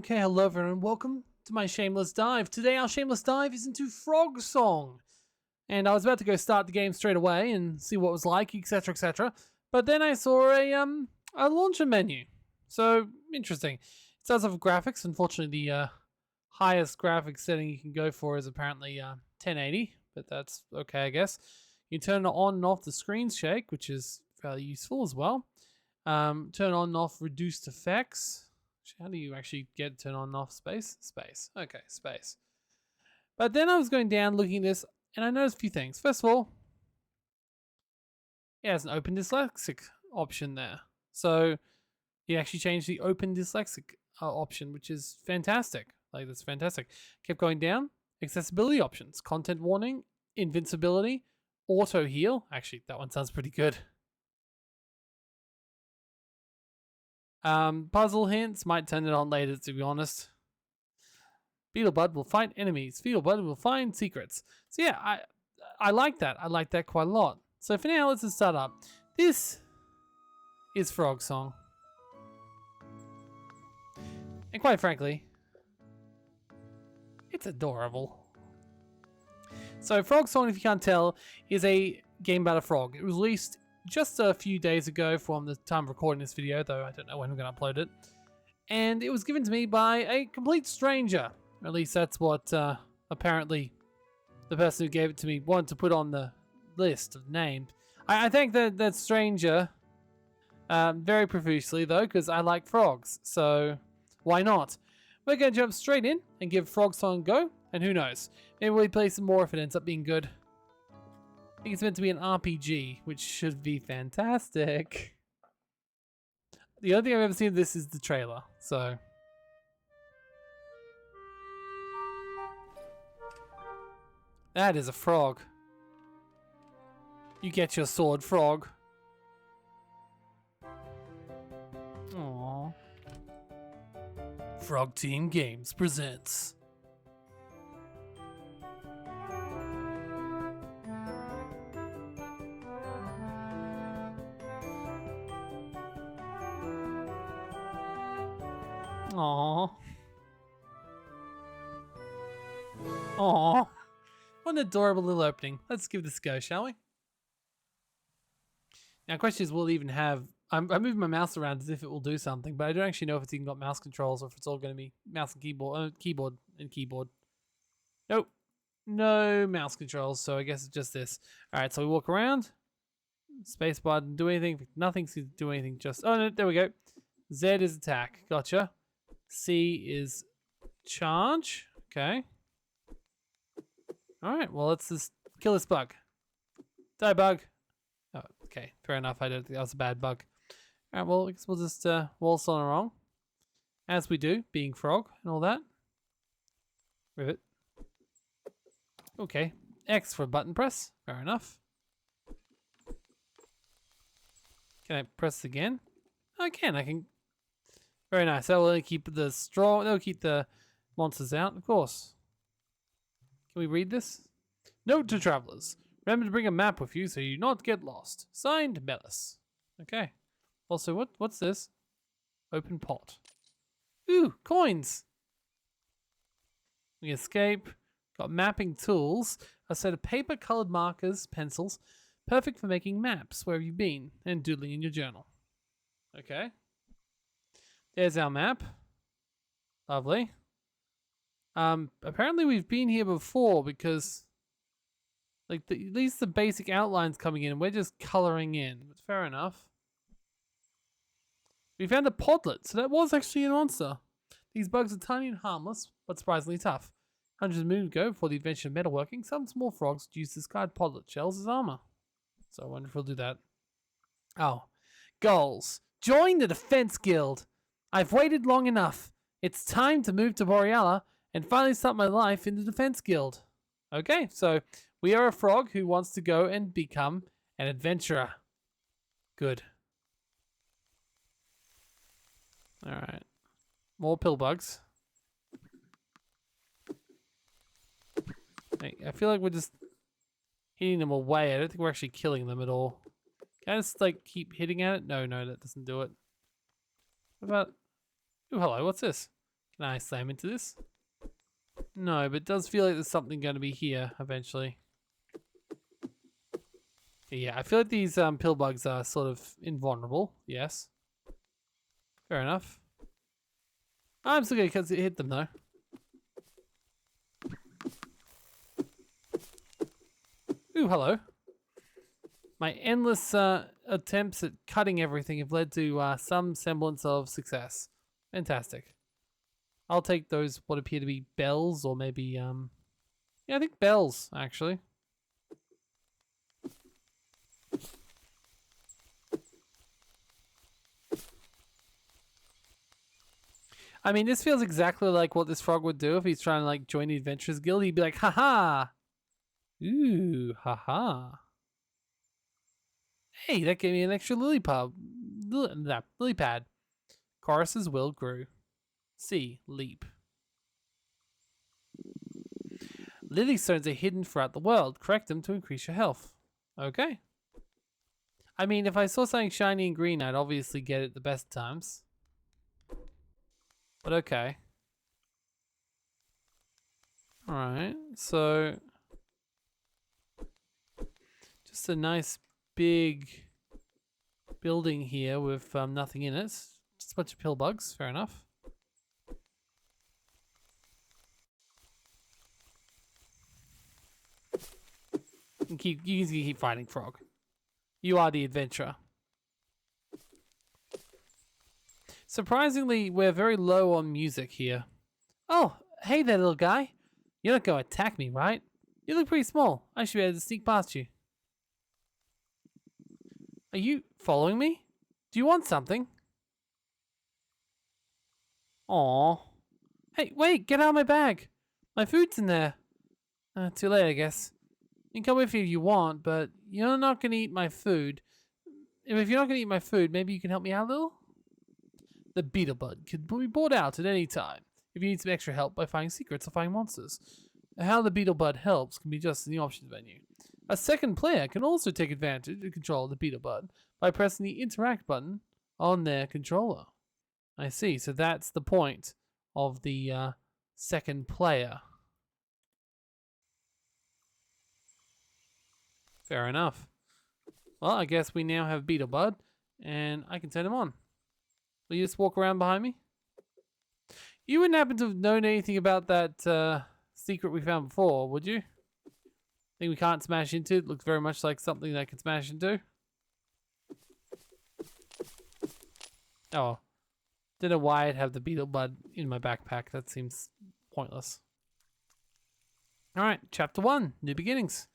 Okay, hello everyone, welcome to my Shameless Dive. Today our Shameless Dive is into Frogsong. And I was about to go start the game straight away and see what it was like, etc, etc. But then I saw a launcher menu. So, interesting. It starts off with graphics. Unfortunately, the highest graphics setting you can go for is apparently 1080, but that's okay, I guess. You can turn it on and off the screen shake, which is fairly useful as well. Turn on and off reduced effects. How do you actually get turn on and off space? Space. Okay, space. But then I was going down looking at this and I noticed a few things. First of all, it has an open dyslexic option there. So you actually changed the open dyslexic option, which is fantastic. Like, that's fantastic. Kept going down. Accessibility options, content warning, invincibility, auto heal. Actually, that one sounds pretty good. Puzzle hints, might turn it on later, to be honest. Beetlebud will fight enemies. Beetlebud will find secrets. So yeah, I like that. I like that quite a lot. So for now, let's just start up. This is Frogsong. And quite frankly, it's adorable. So Frogsong, if you can't tell, is a game about a frog. It was released just a few days ago from the time of recording this video, though I don't know when I'm going to upload it. And it was given to me by a complete stranger. At least that's what apparently the person who gave it to me wanted to put on the list of names. I thank that stranger very profusely, though, because I like frogs. So why not? We're going to jump straight in and give Frogsong a go. And who knows? Maybe we'll play some more if it ends up being good. I think it's meant to be an RPG, which should be fantastic. The only thing I've ever seen of this is the trailer, so. That is a frog. You get your sword, frog. Aww. Frog Team Games presents. Aww. Aww. What an adorable little opening. Let's give this a go, shall we? Now, the question is, will it even have... I'm moving my mouse around as if it will do something, but I don't actually know if it's even got mouse controls or if it's all going to be mouse and keyboard, keyboard. Nope. No mouse controls, so I guess it's just this. Alright, so we walk around. Spacebar didn't do anything. Nothing seems to do anything. Just... Oh, no, there we go. Z is attack. Gotcha. C is charge. Okay. Alright, well, let's just kill this bug. Die, bug. Oh, okay, fair enough. I don't think that was a bad bug. Alright, well, I guess we'll just waltz on along. As we do, being frog and all that. Rivet. Okay. X for button press. Fair enough. Can I press again? I can. I can. Very nice. That will only keep the straw. That will keep the monsters out, of course. Can we read this? Note to travelers. Remember to bring a map with you so you not get lost. Signed, Melis. Okay. Also, what's this? Open pot. Ooh, coins. We escape. Got mapping tools. A set of paper-colored markers, pencils. Perfect for making maps. Where have you been? And doodling in your journal. Okay. There's our map. Lovely. Apparently we've been here before because, like, at least the basic outline's coming in and we're just coloring in. But fair enough. We found a podlet, so that was actually an monster. These bugs are tiny and harmless, but surprisingly tough. Hundreds of moons ago, before the invention of metalworking, some small frogs used discarded podlet shells as armor. So I wonder if we'll do that. Oh. Goals. Join the Defense Guild. I've waited long enough. It's time to move to Boreala and finally start my life in the Defense Guild. Okay, so we are a frog who wants to go and become an adventurer. Good. Alright. More pill bugs. I feel like we're just hitting them away. I don't think we're actually killing them at all. Can I just, like, keep hitting at it? No, that doesn't do it. What about... Ooh, hello, what's this? Can I slam into this? No, but it does feel like there's something going to be here eventually. Yeah, I feel like these pill bugs are sort of invulnerable. Yes. Fair enough. I'm still going to hit them though. Ooh, hello. My endless attempts at cutting everything have led to some semblance of success. Fantastic. I'll take those what appear to be bells, or maybe yeah, I think bells actually. I mean, this feels exactly like what this frog would do if he's trying to like join the Adventurers Guild. He'd be like, haha. Ooh, haha. Hey, that gave me an extra lily pad. Lily pad. Chorus's will grew. C. Leap. Lily stones are hidden throughout the world. Correct them to increase your health. Okay. I mean, if I saw something shiny and green, I'd obviously get it the best times. But okay. Alright, so just a nice big building here with nothing in it. Just a bunch of pill bugs, fair enough. You can keep fighting, Frog. You are the adventurer. Surprisingly, we're very low on music here. Oh, hey there, little guy. You're not going to attack me, right? You look pretty small. I should be able to sneak past you. Are you following me? Do you want something? Aww. Hey, wait, get out of my bag. My food's in there. Too late, I guess. You can come with me if you want, but you're not going to eat my food. If you're not going to eat my food, maybe you can help me out a little? The beetle bud can be brought out at any time if you need some extra help by finding secrets or finding monsters. How the beetle bud helps can be just in the options menu. A second player can also take advantage of control of the beetle bud by pressing the interact button on their controller. I see, so that's the point of the second player. Fair enough. Well, I guess we now have beetle bud, and I can turn him on. Will you just walk around behind me? You wouldn't happen to have known anything about that secret we found before, would you? Thing we can't smash into? It looks very much like something that I can smash into. Oh. Don't know why I'd have the beetle bud in my backpack. That seems pointless. Alright, chapter 1, New Beginnings.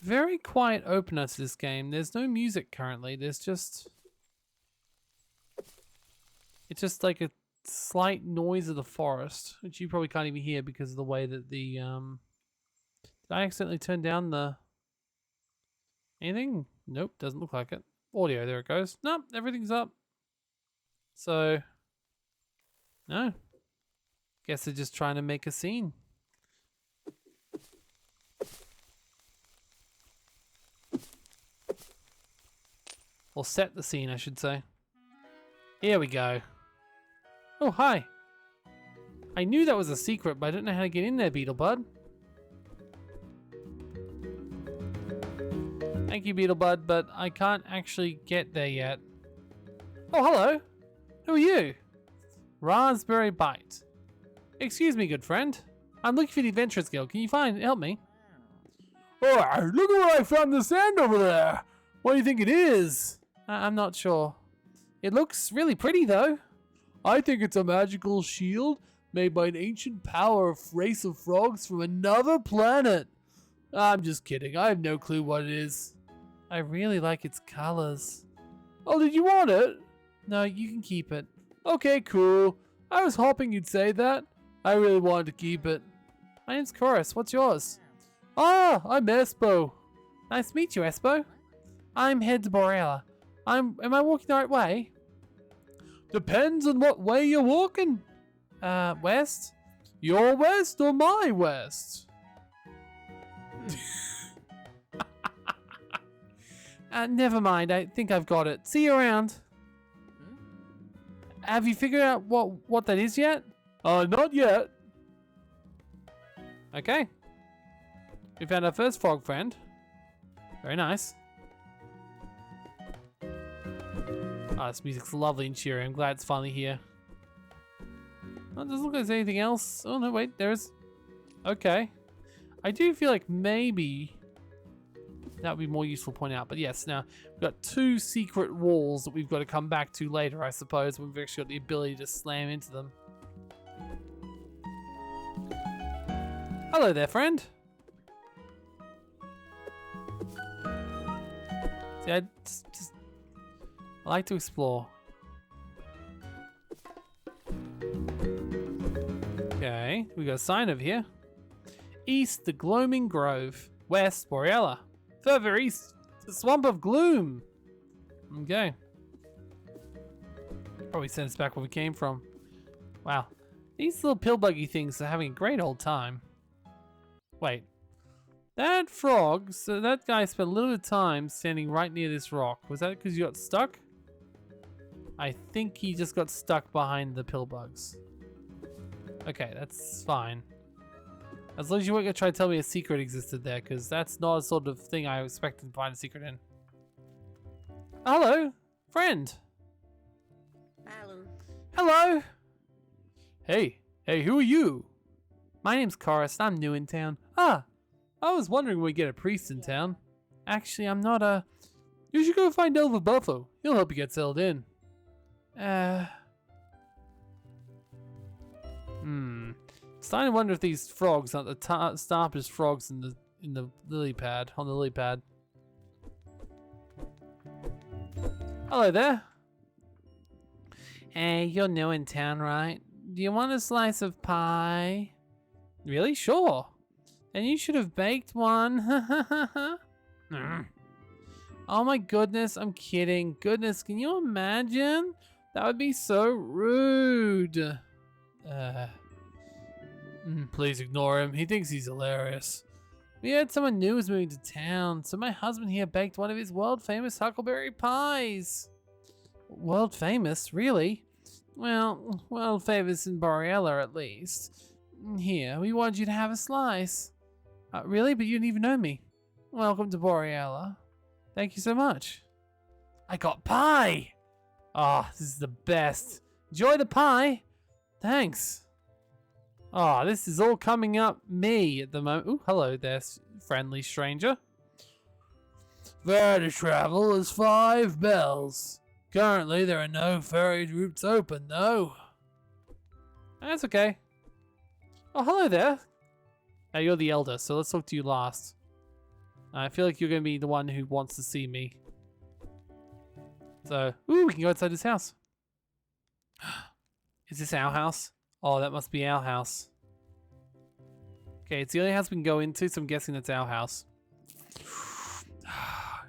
Very quiet opener to this game. There's no music currently. There's just... It's just like a slight noise of the forest, which you probably can't even hear because of the way that the... Did I accidentally turn down the... Anything? Nope, doesn't look like it. Audio, there it goes. Nope, everything's up. So... No. Guess they're just trying to make a scene. Or set the scene, I should say. Here we go. Oh, hi. I knew that was a secret, but I don't know how to get in there, Beetlebud. Thank you, Beetlebud, but I can't actually get there yet. Oh, hello. Who are you? Raspberry Bite. Excuse me, good friend. I'm looking for the Adventurers Guild. Can you help me? Oh, look at what I found in the sand over there. What do you think it is? I'm not sure. It looks really pretty, though. I think it's a magical shield made by an ancient race of frogs from another planet. I'm just kidding. I have no clue what it is. I really like its colors. Oh, did you want it? No, you can keep it. Okay, cool. I was hoping you'd say that. I really wanted to keep it. My name's Chorus. What's yours? Ah, I'm Espo. Nice to meet you, Espo. I'm Heads Borella. Am I walking the right way? Depends on what way you're walking. West? Your west or my west? Never mind. I think I've got it. See you around. Have you figured out what that is yet? Not yet. Okay. We found our first frog friend. Very nice. Oh, this music's lovely and cheery. I'm glad it's finally here. Oh, it doesn't look like there's anything else. Oh, no, wait. There's... Okay. I do feel like maybe that would be more useful to point out. But yes, now we've got 2 secret walls that we've got to come back to later, I suppose. We've actually got the ability to slam into them. Hello there, friend. See, I like to explore. Okay, we got a sign over here. East, the Gloaming Grove. West, Boreala. Further east, the Swamp of Gloom. Okay. Probably sent us back where we came from. Wow. These little pill buggy things are having a great old time. Wait. That frog, so that guy spent a little bit of time standing right near this rock. Was that because you got stuck? I think he just got stuck behind the pill bugs. Okay, that's fine. As long as you weren't going to try to tell me a secret existed there, because that's not a sort of thing I expected to find a secret in. Hello, friend. Hello. Hello. Hey, who are you? My name's Chorus. I'm new in town. Ah, I was wondering when we get a priest in town. Actually, I'm not a... You should go find Elva Buffo. He'll help you get settled in. Starting to wonder if these frogs aren't the sharpest frogs in the lily pad, on the lily pad. Hello there. Hey, you're new in town, right? Do you want a slice of pie? Really? Sure. Then you should have baked one. Oh my goodness, I'm kidding. Goodness, can you imagine? That would be so rude. Please ignore him. He thinks he's hilarious. We heard someone new was moving to town, so my husband here baked one of his world-famous huckleberry pies. World famous? Really? Well, world famous in Boreala at least. Here, we want you to have a slice. Really? But you didn't even know me. Welcome to Boreala. Thank you so much. I got pie! Oh, this is the best. Enjoy the pie. Thanks. Oh, this is all coming up me at the moment. Ooh, hello there, friendly stranger. Fare to travel is 5 bells. Currently, there are no ferry routes open, though. That's okay. Oh, hello there. Now, you're the elder, so let's talk to you last. I feel like you're going to be the one who wants to see me. So, ooh, we can go outside this house. Is this our house? Oh, that must be our house. Okay, it's the only house we can go into, so I'm guessing that's our house.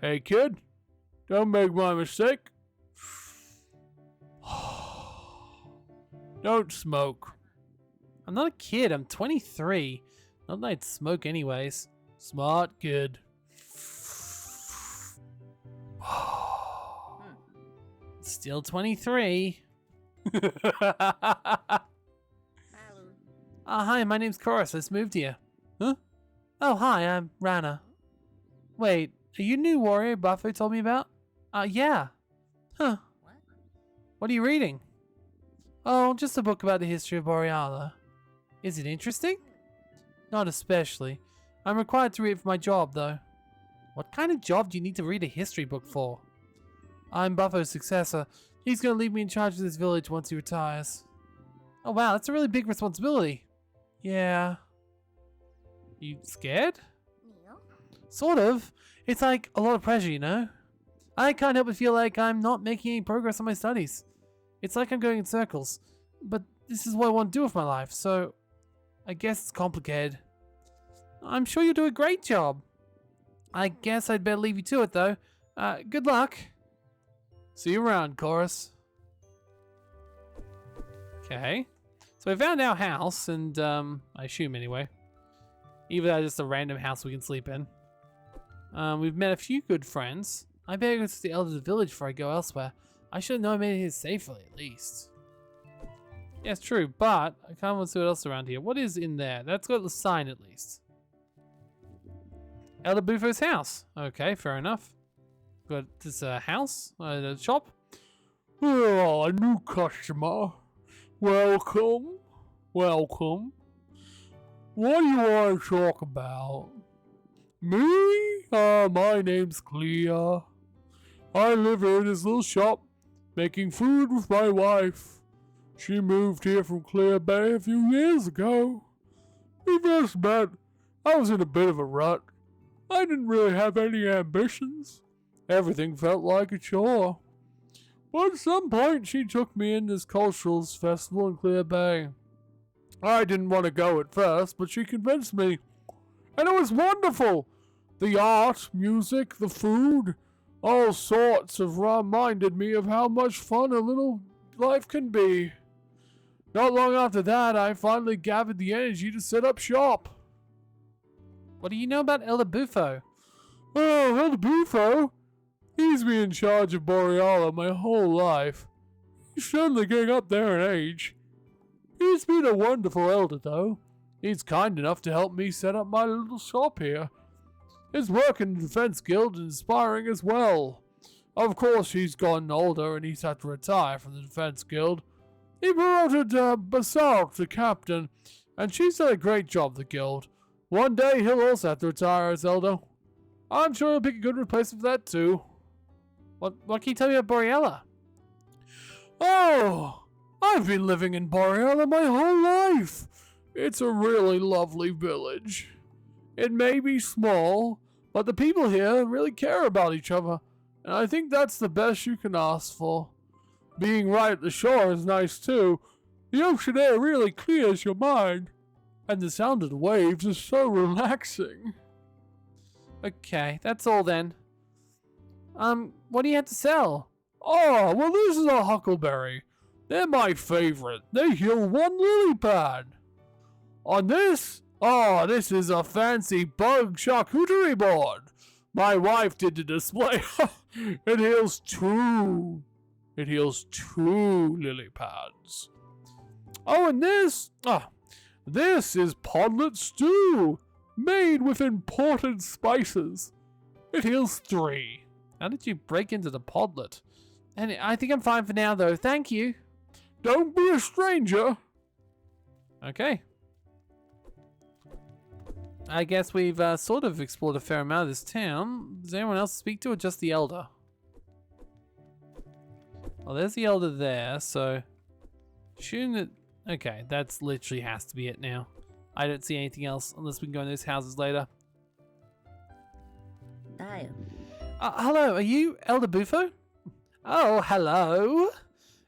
Hey, kid. Don't make my mistake. Don't smoke. I'm not a kid. I'm 23. Not that I'd smoke anyways. Smart kid. Still 23. Hi, my name's Chorus. I just moved here. Huh? Oh, hi, I'm Rana. Wait, are you new warrior Buffo told me about? Yeah. Huh. What are you reading? Oh, just a book about the history of Boreala. Is it interesting? Not especially. I'm required to read it for my job, though. What kind of job do you need to read a history book for? I'm Buffo's successor. He's going to leave me in charge of this village once he retires. Oh wow, that's a really big responsibility. Yeah. You scared? Sort of. It's like a lot of pressure, you know? I can't help but feel like I'm not making any progress on my studies. It's like I'm going in circles. But this is what I want to do with my life, so I guess it's complicated. I'm sure you'll do a great job. I guess I'd better leave you to it, though. Good luck. See you around, Chorus. Okay. So we found our house, and I assume anyway. Either that's just a random house we can sleep in. We've met a few good friends. I better go to the elder of the village before I go elsewhere. I should have known I made it here safely, at least. Yes, true, but I kind of want to see what else is around here. What is in there? That's got the sign at least. Elder Bufo's house. Okay, fair enough. Got this house, a shop. Oh, a new customer. Welcome. Welcome. What do you want to talk about? Me? My name's Clea. I live here in this little shop, making food with my wife. She moved here from Clear Bay a few years ago. We first met. I was in a bit of a rut. I didn't really have any ambitions. Everything felt like a chore. But at some point, she took me in this culturals festival in Clear Bay. I didn't want to go at first, but she convinced me. And it was wonderful. The art, music, the food, all sorts of reminded me of how much fun a little life can be. Not long after that, I finally gathered the energy to set up shop. What do you know about Elder Bufo? Oh, Elder Bufo? He's been in charge of Boreala my whole life. He's certainly getting up there in age. He's been a wonderful elder, though. He's kind enough to help me set up my little shop here. His work in the Defense Guild is inspiring as well. Of course, he's gotten older and he's had to retire from the Defense Guild. He promoted Basalt to captain, and she's done a great job, the guild. One day he'll also have to retire as elder. I'm sure he'll pick a good replacement for that too. What can you tell me about Boreala? Oh, I've been living in Boreala my whole life. It's a really lovely village. It may be small, but the people here really care about each other, and I think that's the best you can ask for. Being right at the shore is nice too. The ocean air really clears your mind, and the sound of the waves is so relaxing. Okay, that's all then. What do you have to sell? Oh, well, this is a huckleberry. They're my favorite. They heal one lily pad. On this, this is a fancy bug charcuterie board. My wife did the display. It heals two. It heals 2 lily pads. Oh, and this is podlet stew, made with imported spices. It heals 3. How did you break into the podlet? And I think I'm fine for now, though. Thank you. Don't be a stranger. Okay. I guess we've sort of explored a fair amount of this town. Does anyone else speak to, or just the elder? Well, there's the elder there, so shouldn't it? Okay, that's literally has to be it now. I don't see anything else unless we can go in those houses later. Dive. Hello, are you Elder Bufo? Oh, hello.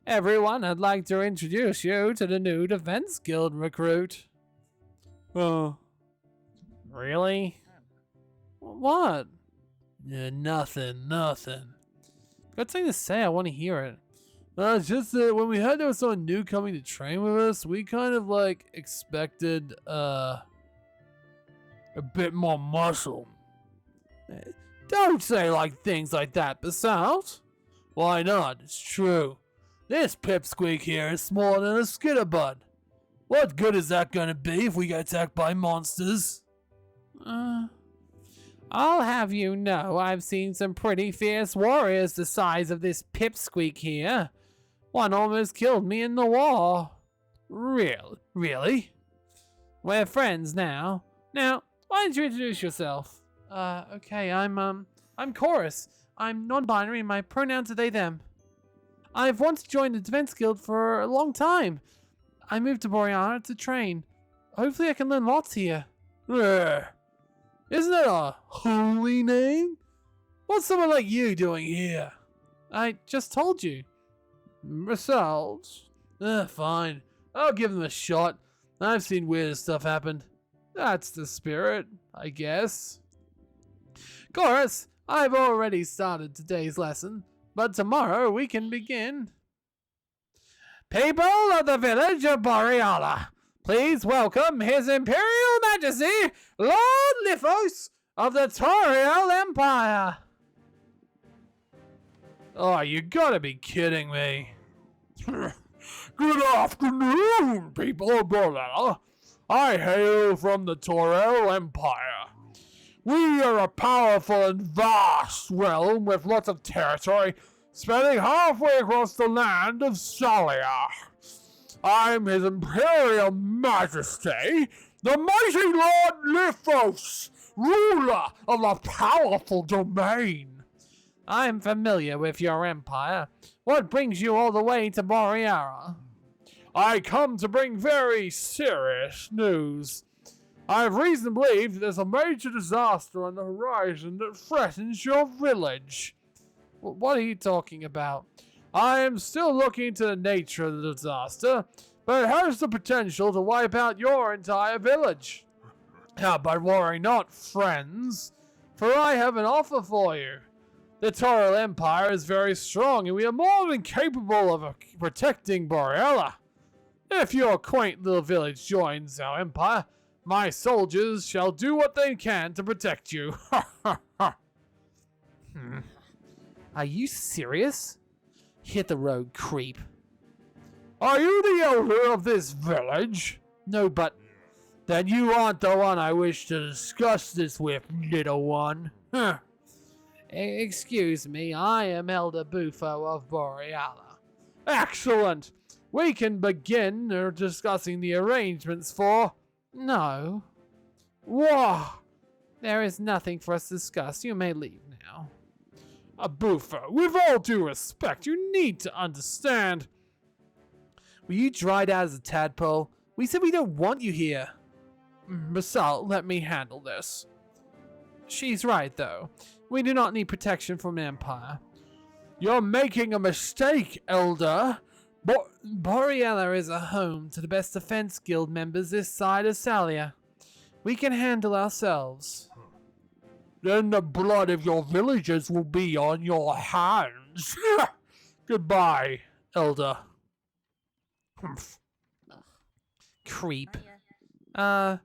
Everyone, I'd like to introduce you to the new Defense Guild recruit. Really? What? Nothing. Got something to say, I want to hear it. It's just that when we heard there was someone new coming to train with us, we kind of like expected a bit more muscle. Don't say things like that, Basalt. Why not? It's true. This pipsqueak here is smaller than a skitterbud. What good is that gonna be if we get attacked by monsters? I'll have you know I've seen some pretty fierce warriors the size of this pipsqueak here. One almost killed me in the war. Really? We're friends now. Now, why don't you introduce yourself? Okay, I'm Chorus. I'm non-binary, my pronouns are they, them. I've wanted to join the Defense Guild for a long time. I moved to Boreana to train. Hopefully I can learn lots here. Isn't that a holy name? What's someone like you doing here? I just told you. Results? Fine. I'll give them a shot. I've seen weird stuff happen. That's the spirit, I guess. Chorus, I've already started today's lesson, but tomorrow we can begin. People of the village of Boreala, please welcome His Imperial Majesty, Lord Lithos of the Toriel Empire. Oh, you gotta be kidding me. Good afternoon, people of Borella. I hail from the Torel Empire. We are a powerful and vast realm with lots of territory, spanning halfway across the land of Salia. I'm His Imperial Majesty, the mighty Lord Lithos, ruler of the powerful domain. I am familiar with your empire. What brings you all the way to Boreara? I come to bring very serious news. I have reason to believe that there's a major disaster on the horizon that threatens your village. What are you talking about? I am still looking into the nature of the disaster, but it has the potential to wipe out your entire village. But worry not, friends, for I have an offer for you. The Toril Empire is very strong, and we are more than capable of protecting Borealla. If your quaint little village joins our empire, my soldiers shall do what they can to protect you. Are you serious? Hit the road, creep. Are you the elder of this village? No, but Then you aren't the one I wish to discuss this with, little one. excuse me, I am Elder Bufo of Borealla. Excellent. We can begin discussing the arrangements for... No, Wah! there is nothing for us to discuss. You may leave now. Bufo, with all due respect, you need to understand. Were you dried out as a tadpole? We said we don't want you here. Basal, let me handle this. She's right, though. We do not need protection from an empire. You're making a mistake, Elder. Borealla is a home to the best defense guild members this side of Salia. We can handle ourselves. Then the blood of your villagers will be on your hands. Goodbye, Elder. Humph. Creep. Oh, yeah.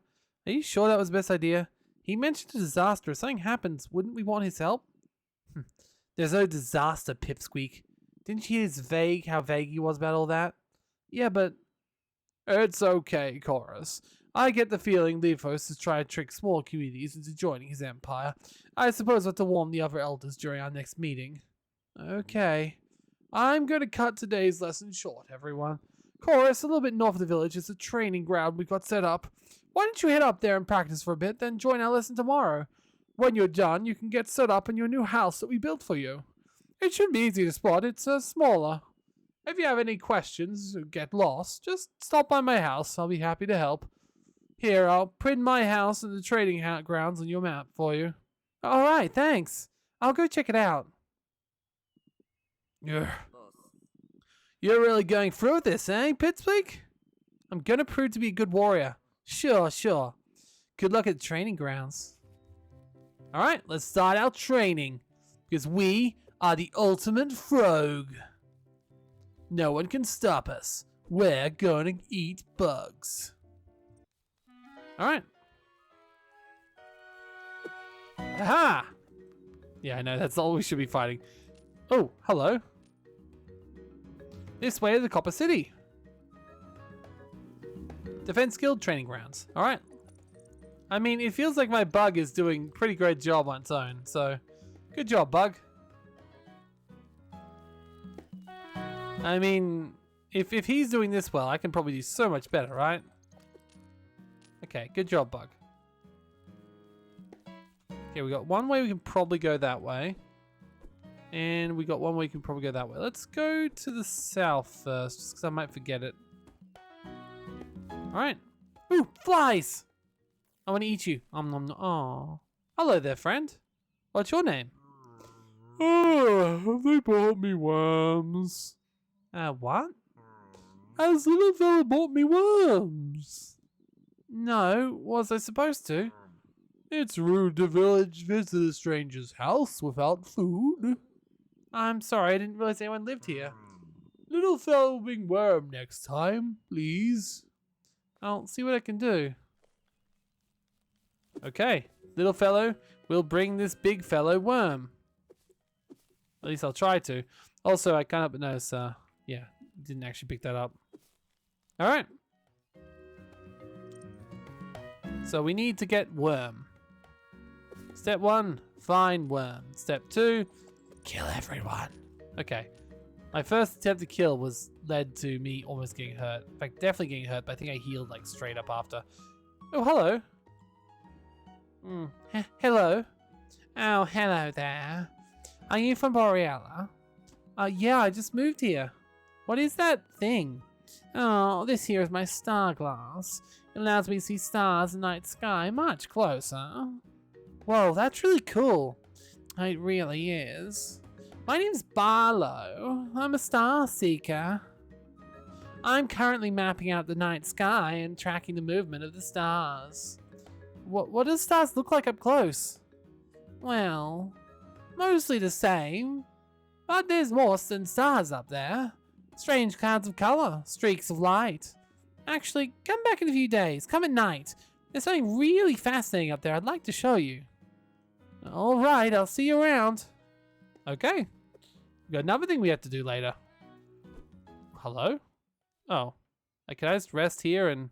Are you sure that was the best idea? He mentioned a disaster. If something happens, wouldn't we want his help? There's no disaster, Pipsqueak. Didn't you hear how vague he was about all that? Yeah, but... It's okay, Chorus. I get the feeling Lithos is trying to trick small communities into joining his empire. I suppose we'll have to warn the other elders during our next meeting. Okay. I'm going to cut today's lesson short, everyone. Chorus, a little bit north of the village, is a training ground we've got set up. Why don't you head up there and practice for a bit, then join our lesson tomorrow? When you're done, you can get set up in your new house that we built for you. It should be easy to spot. It's smaller. If you have any questions or get lost, just stop by my house. I'll be happy to help. Here, I'll print my house and the trading grounds on your map for you. Alright, thanks. I'll go check it out. You're really going through with this, eh, Pipsqueak? I'm gonna prove to be a good warrior. Sure. Good luck at the training grounds. Alright, let's start our training. Because we are the ultimate frog. No one can stop us. We're gonna eat bugs. Alright. Aha! Yeah, I know, that's all we should be fighting. Oh, hello. This way to the Copper City. Defense Guild Training Grounds. Alright. I mean, it feels like my bug is doing a pretty great job on its own, so good job, bug. I mean, if he's doing this well, I can probably do so much better, right? Okay, good job, bug. Okay, we got one way we can probably go that way. And we got one way we can probably go that way. Let's go to the south first, just because I might forget it. Alright. Ooh, flies! I want to eat you. Oh. Hello there, friend. What's your name? Oh, they brought me worms. What? As little fella brought me worms. No, was I supposed to? It's rude to visit a stranger's house without food. I'm sorry, I didn't realize anyone lived here. Little fella will bring worm next time, please. I'll see what I can do. Okay, little fellow will bring this big fellow worm. At least I'll try to. Also, I can't help but notice, yeah, didn't actually pick that up. All right. So we need to get worm. Step 1, find worm. Step 2, kill everyone. Okay. My first attempt to kill was led to me almost getting hurt. In fact, definitely getting hurt, but I think I healed like straight up after. Oh, hello. Hello. Oh, hello there. Are you from Boreala? Yeah, I just moved here. What is that thing? Oh, this here is my star glass. It allows me to see stars in the night sky much closer. Whoa, that's really cool. It really is. My name's Barlow. I'm a star seeker. I'm currently mapping out the night sky and tracking the movement of the stars. What do stars look like up close? Well, mostly the same. But there's more than stars up there. Strange clouds of color, streaks of light. Actually, come back in a few days. Come at night. There's something really fascinating up there I'd like to show you. Alright, I'll see you around. Okay. We've got another thing we have to do later. Hello? Oh. Can I just rest here and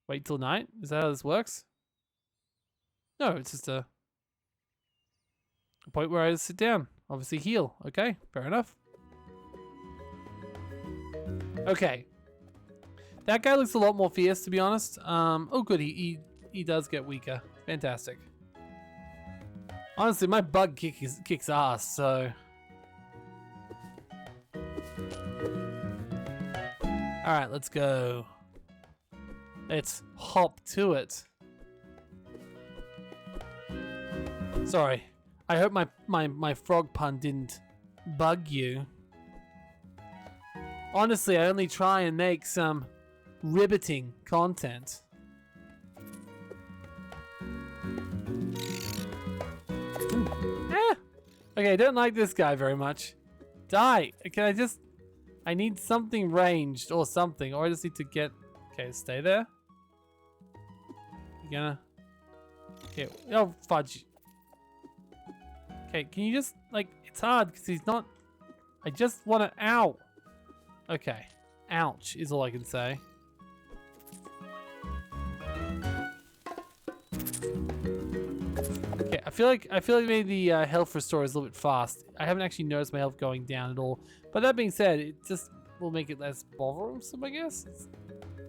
wait till night? Is that how this works? No, it's just a point where I just sit down. Obviously heal. Okay, fair enough. Okay. That guy looks a lot more fierce, to be honest. Oh good, he does get weaker. Fantastic. Honestly, my bug kicks ass, so... Alright, let's go. Let's hop to it. Sorry. I hope my frog pun didn't bug you. Honestly, I only try and make some ribbiting content. Okay, I don't like this guy very much. Die! Can I need something ranged or something, or I just need to get... Okay, stay there. You gonna... Okay, oh, fudge. Okay, can you just, like, it's hard because he's not... I just want to... Ow! Okay. Ouch is all I can say. Okay, I feel like maybe the health restore is a little bit fast. I haven't actually noticed my health going down at all. But that being said, it just will make it less bothersome, I guess.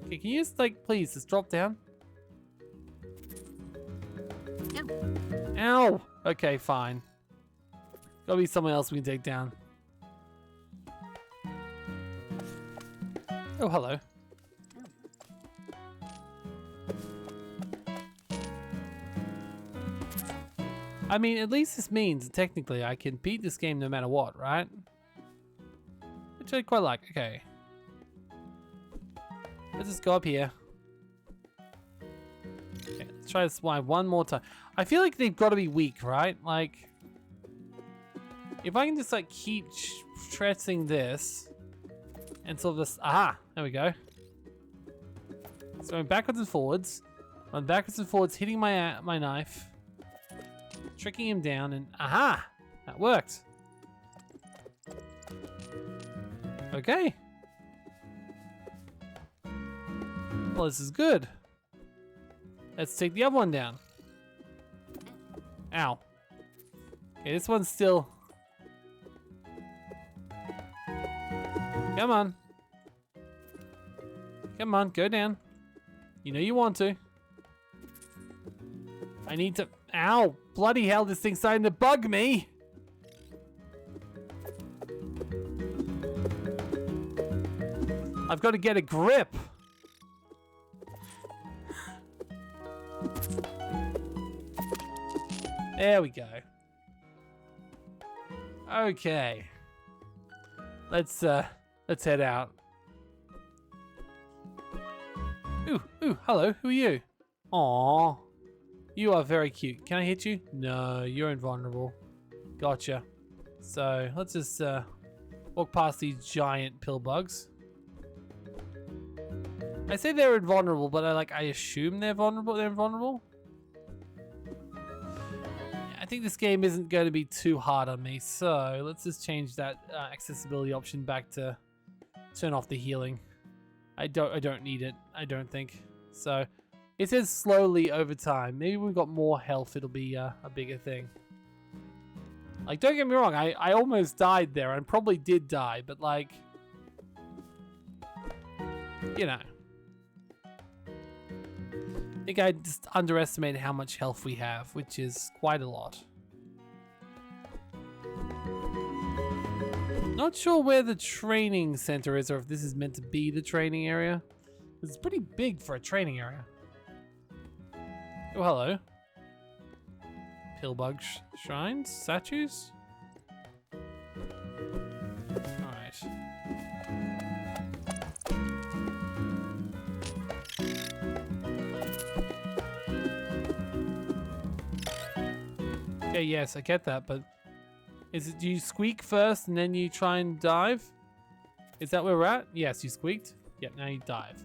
Okay, can you just, like, please just drop down? Ow. Ow! Okay, fine. Gotta be someone else we can take down. Oh, hello. I mean, at least this means technically I can beat this game no matter what, right? Which I quite like. Okay. Let's just go up here. Okay, let's try this one more time. I feel like they've got to be weak, right? Like, if I can just like keep stressing this and sort of this, aha, there we go. So going backwards and forwards, hitting my knife, tricking him down, and aha, that worked. Okay. Well, this is good. Let's take the other one down. Ow. Okay, this one's still... Come on. Come on, go down. You know you want to. I need to... Ow! Bloody hell, this thing's starting to bug me! I've got to get a grip. There we go. Okay. Let's head out. Ooh, hello, who are you? Aww. You are very cute. Can I hit you? No, you're invulnerable. Gotcha. So, let's just walk past these giant pill bugs. I say they're invulnerable, but I assume they're vulnerable. They're invulnerable. I think this game isn't going to be too hard on me, so let's just change that accessibility option back to turn off the healing. I don't need it. I don't think. So it says slowly over time. Maybe when we've got more health, it'll be a bigger thing. Like, don't get me wrong. I almost died there and probably did die, but like, you know. I think I just underestimated how much health we have, which is quite a lot. Not sure where the training center is or if this is meant to be the training area. It's pretty big for a training area. Oh, hello. Pillbug shrines? Statues? Alright. Okay, yes, I get that, but do you squeak first and then you try and dive? Is that where we're at? Yes, you squeaked. Yep, now you dive.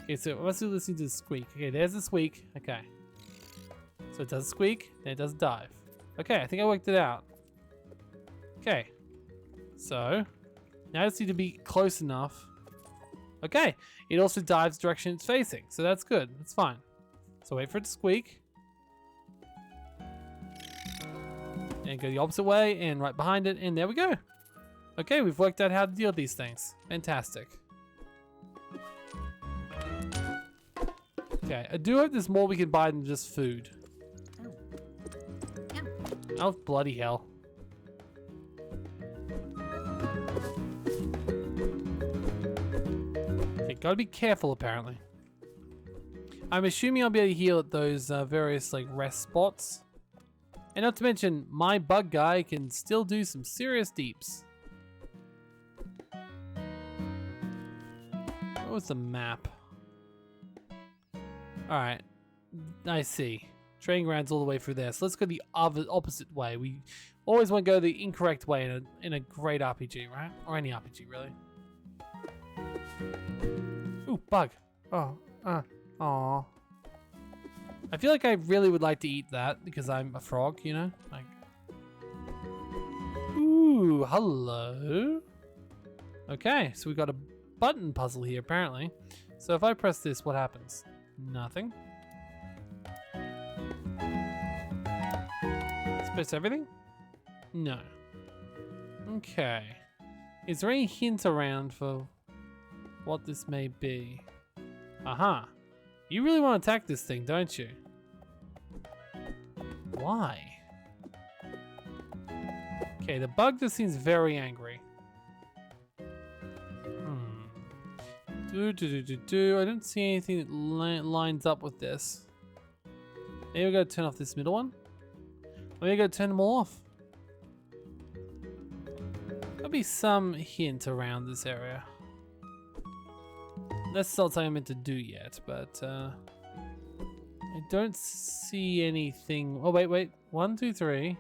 Okay, so let's do listening to the squeak. Okay, there's the squeak. Okay. So it does squeak, and it does dive. Okay, I think I worked it out. Okay. So, now I just need to be close enough. Okay, it also dives the direction it's facing, so that's good. That's fine. So wait for it to squeak. And go the opposite way, and right behind it, and there we go. Okay, we've worked out how to deal with these things. Fantastic. Okay, I do hope there's more we can buy than just food. Oh, bloody hell. Okay, gotta be careful apparently. I'm assuming I'll be able to heal at those various like rest spots. And not to mention, my bug guy can still do some serious deeps. What was the map? Alright, I see. Training grounds all the way through there. So let's go the opposite way. We always want to go the incorrect way in a great RPG, right? Or any RPG, really. Ooh, bug. Oh, aw. I feel like I really would like to eat that because I'm a frog, you know? Like. Ooh, hello. Okay, so we got a button puzzle here, apparently. So if I press this, what happens? Nothing. Press everything? No. Okay. Is there any hint around for what this may be? Aha. You really want to attack this thing, don't you? Why? Okay, the bug just seems very angry. I don't see anything that lines up with this. Maybe we gotta turn off this middle one. Maybe I gotta turn them all off. There'll be some hint around this area. That's not something I'm meant to do yet, but I don't see anything. Oh, wait. 1, 2, 3,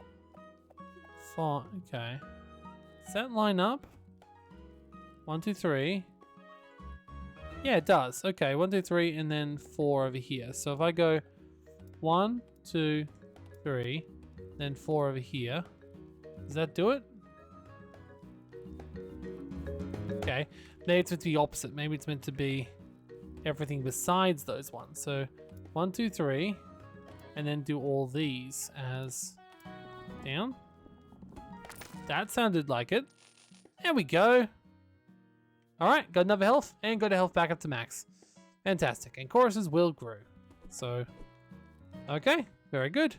4. Okay. Does that line up? 1, 2, 3. Yeah, it does. Okay, 1, 2, 3, and then 4 over here. So if I go 1, 2, 3, then 4 over here, does that do it? Okay, maybe it's meant to be opposite. Maybe it's meant to be everything besides those ones. So 1, 2, 3, and then do all these as down. That sounded like it. There we go. All right, got another health and got a health back up to max. Fantastic. And choruses will grow. So, okay, very good.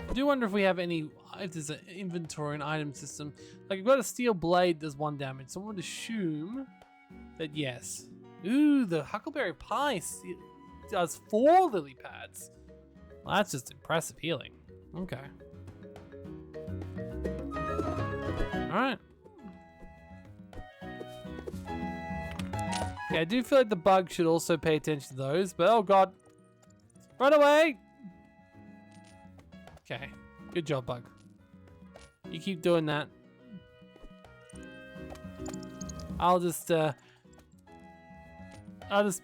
I do wonder if we have any, if there's an inventory and item system. Like, I've got a steel blade, does 1 damage. So I would assume that yes. Ooh, the huckleberry pie does 4 lily pads. Well, that's just impressive healing. Okay. Alright. Okay, I do feel like the bug should also pay attention to those, but oh god. Run away! Okay, good job, bug. You keep doing that. I'll just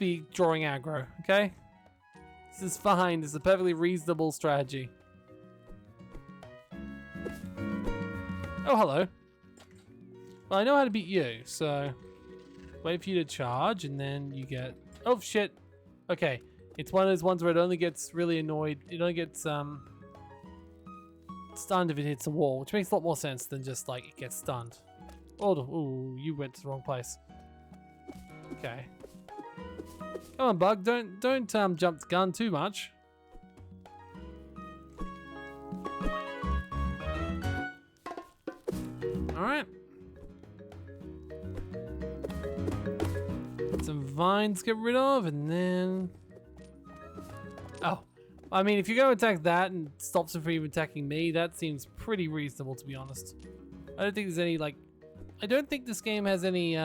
be drawing aggro, okay? This is fine, this is a perfectly reasonable strategy. Oh, hello. Well, I know how to beat you, so wait for you to charge, and then you get... Oh, shit. Okay, it's one of those ones where it only gets really annoyed. It only gets stunned if it hits a wall, which makes a lot more sense than just, like, it gets stunned. Oh, ooh, you went to the wrong place. Okay. Come on, Bug. Don't jump the gun too much. Alright. Some vines to get rid of, and then... Oh. I mean, if you're going to attack that and stops him from even attacking me, that seems pretty reasonable, to be honest. I don't think there's any, like... I don't think this game has any,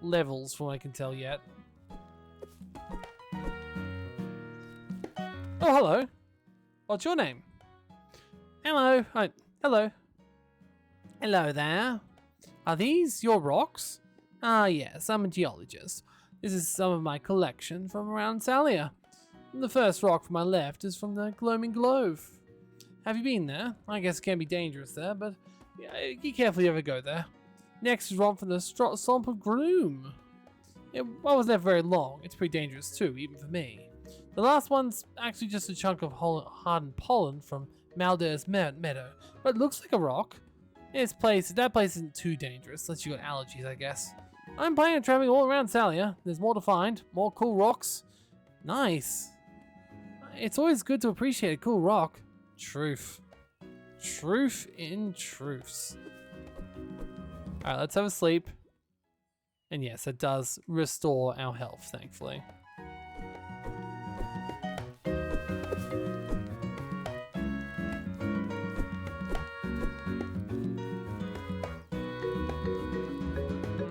levels, from what I can tell yet. Oh, hello. What's your name? Hello. Hello. Hello there. Are these your rocks? Ah, yes, I'm a geologist. This is some of my collection from around Salia. The first rock from my left is from the Gloaming Glove. Have you been there? I guess it can be dangerous there, but be careful if you ever go there. Next is one from the Swamp of Gloom. I wasn't there very long. It's pretty dangerous too, even for me. The last one's actually just a chunk of hardened pollen from Maldair's meadow, but it looks like a rock. That place isn't too dangerous, unless you got allergies, I guess. I'm planning on traveling all around Salia. There's more to find, more cool rocks. Nice. It's always good to appreciate a cool rock. Truth. Truth in truths. Alright, let's have a sleep. And yes, it does restore our health, thankfully.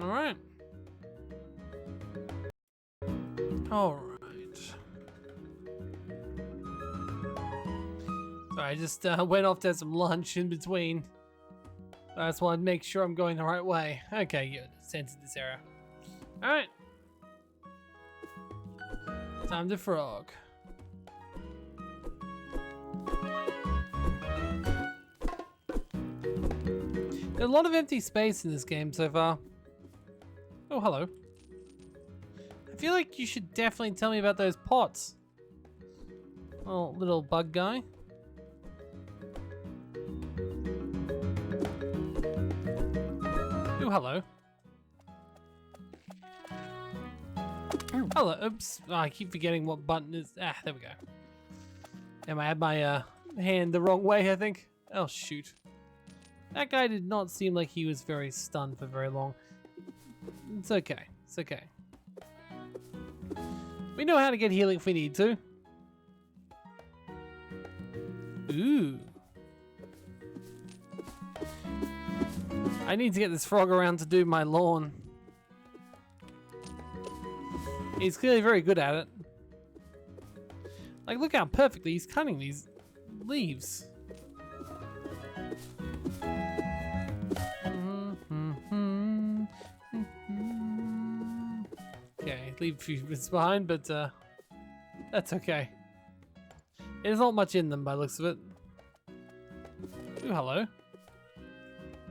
Alright. Alright. I just went off to have some lunch in between. I just wanted to make sure I'm going the right way. Okay, good. Sense this area. Alright. Time to frog. There's a lot of empty space in this game so far. Oh, hello. I feel like you should definitely tell me about those pots. Oh, little bug guy. Oh, hello. Oh. Hello. Oops. Oh, I keep forgetting what button is. Ah, there we go. I had my hand the wrong way, I think. Oh, shoot. That guy did not seem like he was very stunned for very long. It's okay. It's okay. We know how to get healing if we need to. Ooh. I need to get this frog around to do my lawn. He's clearly very good at it. Like, look how perfectly he's cutting these leaves. Okay, leave a few bits behind, but that's okay. There's not much in them by the looks of it. Ooh, hello.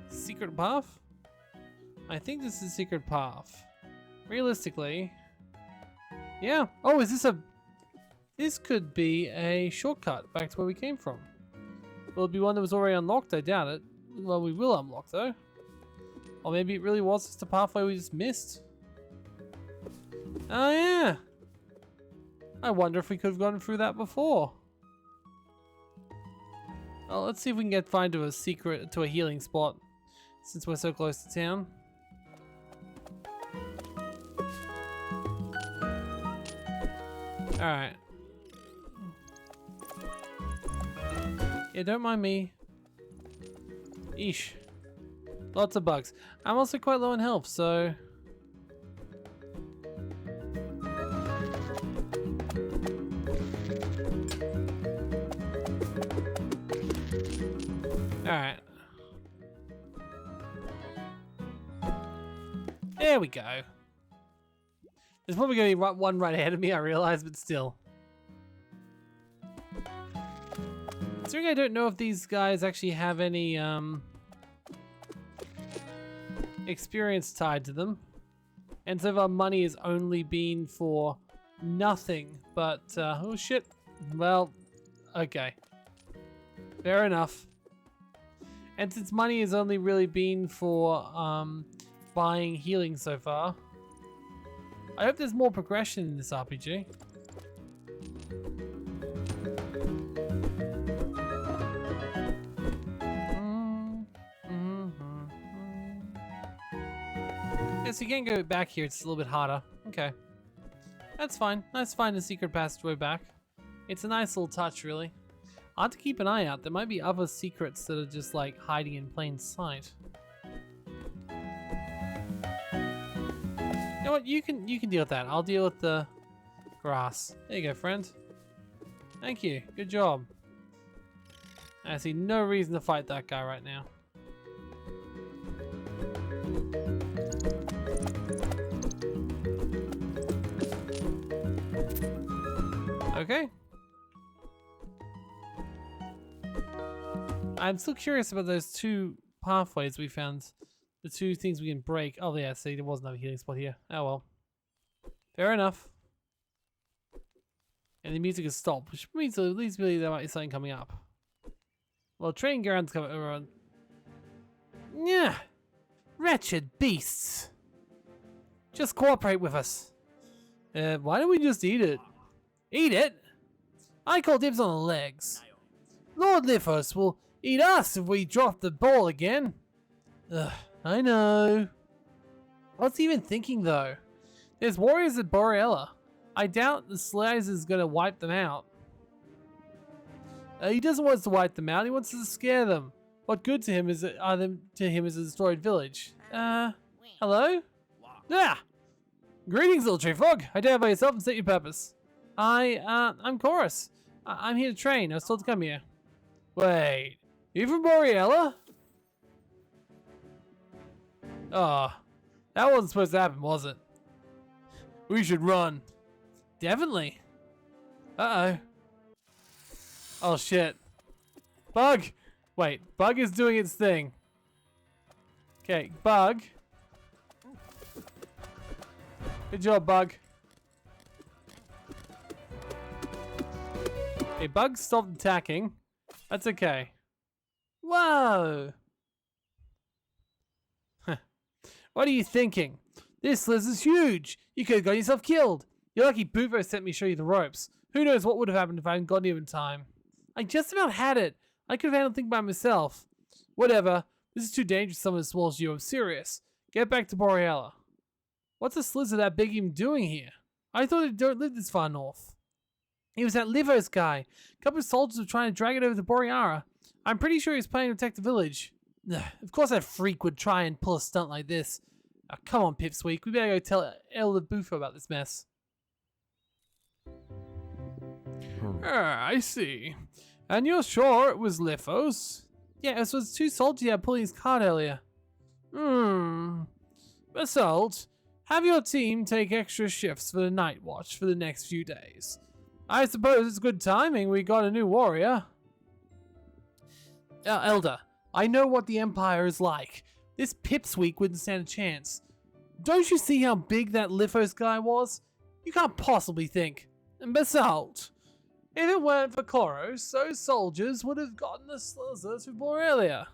Secret path? I think this is a secret path. Realistically. Yeah. Oh, is this a... This could be a shortcut back to where we came from. Will it be one that was already unlocked? I doubt it. Well, we will unlock though. Or maybe it really was just a pathway we just missed. Oh yeah. I wonder if we could have gone through that before. Well, let's see if we can find a secret to a healing spot since we're so close to town. Alright. Yeah, don't mind me. Eesh. Lots of bugs. I'm also quite low in health, so... Alright. There we go. There's probably going to be one right ahead of me, I realize, but still. Considering I don't know if these guys actually have any experience tied to them. And so far money has only been for nothing but, oh shit. Well, okay. Fair enough. And since money has only really been for buying healing so far, I hope there's more progression in this RPG. Yeah, so you can't go back here, it's a little bit harder. Okay. That's fine. Let's find a secret passageway back. It's a nice little touch, really. I'll have to keep an eye out. There might be other secrets that are just like hiding in plain sight. You know what? You can deal with that. I'll deal with the grass. There you go, friend. Thank you. Good job. I see no reason to fight that guy right now. Okay. I'm still curious about those two pathways we found. The two things we can break. Oh yeah, see, there was no healing spot here. Oh well. Fair enough. And the music has stopped, which means at least really there might be something coming up. Well, training grounds coming around. Yeah. Wretched beasts. Just cooperate with us. Why don't we just eat it? Eat it? I call dibs on the legs. Lord Lithos will eat us if we drop the ball again. Ugh, I know. What's he even thinking though? There's warriors at Boreella. I doubt the Slayers is gonna wipe them out. He doesn't want us to wipe them out, he wants us to scare them. What good to him is it, are them to him is a destroyed village? Hello? Ah! Greetings, little tree frog. Identify yourself and state your purpose. I'm Chorus. I'm here to train. I was told to come here. Wait, you from Boreella? Oh, that wasn't supposed to happen, was it? We should run. Definitely. Uh-oh. Oh, shit. Bug! Wait, Bug is doing its thing. Okay, Bug. Good job, Bug. Okay, Bug stopped attacking. That's okay. Whoa! What are you thinking? This lizard is huge. You could have got yourself killed. You're lucky Bufo sent me to show you the ropes. Who knows what would have happened if I hadn't gotten here in time. I just about had it. I could have handled things by myself. Whatever. This is too dangerous for someone as small as you. I'm serious. Get back to Borealla. What's a lizard that big even doing here? I thought it don't live this far north. He was that Livos guy. A couple of soldiers were trying to drag it over to Borealla. I'm pretty sure he was planning to protect the village. Ugh, of course that freak would try and pull a stunt like this. Oh, come on, Pipsqueak. We better go tell Elder Bufo about this mess. I see. And you're sure it was Lithos? Yeah, it was two soldiers you had pulling his cart earlier. Basalt, have your team take extra shifts for the night watch for the next few days. I suppose it's good timing we got a new warrior. Elder, I know what the Empire is like. This Pipsqueak wouldn't stand a chance. Don't you see how big that Lithos guy was? You can't possibly think. And Basalt, if it weren't for Koros, those soldiers would have gotten the Slither to Borealla.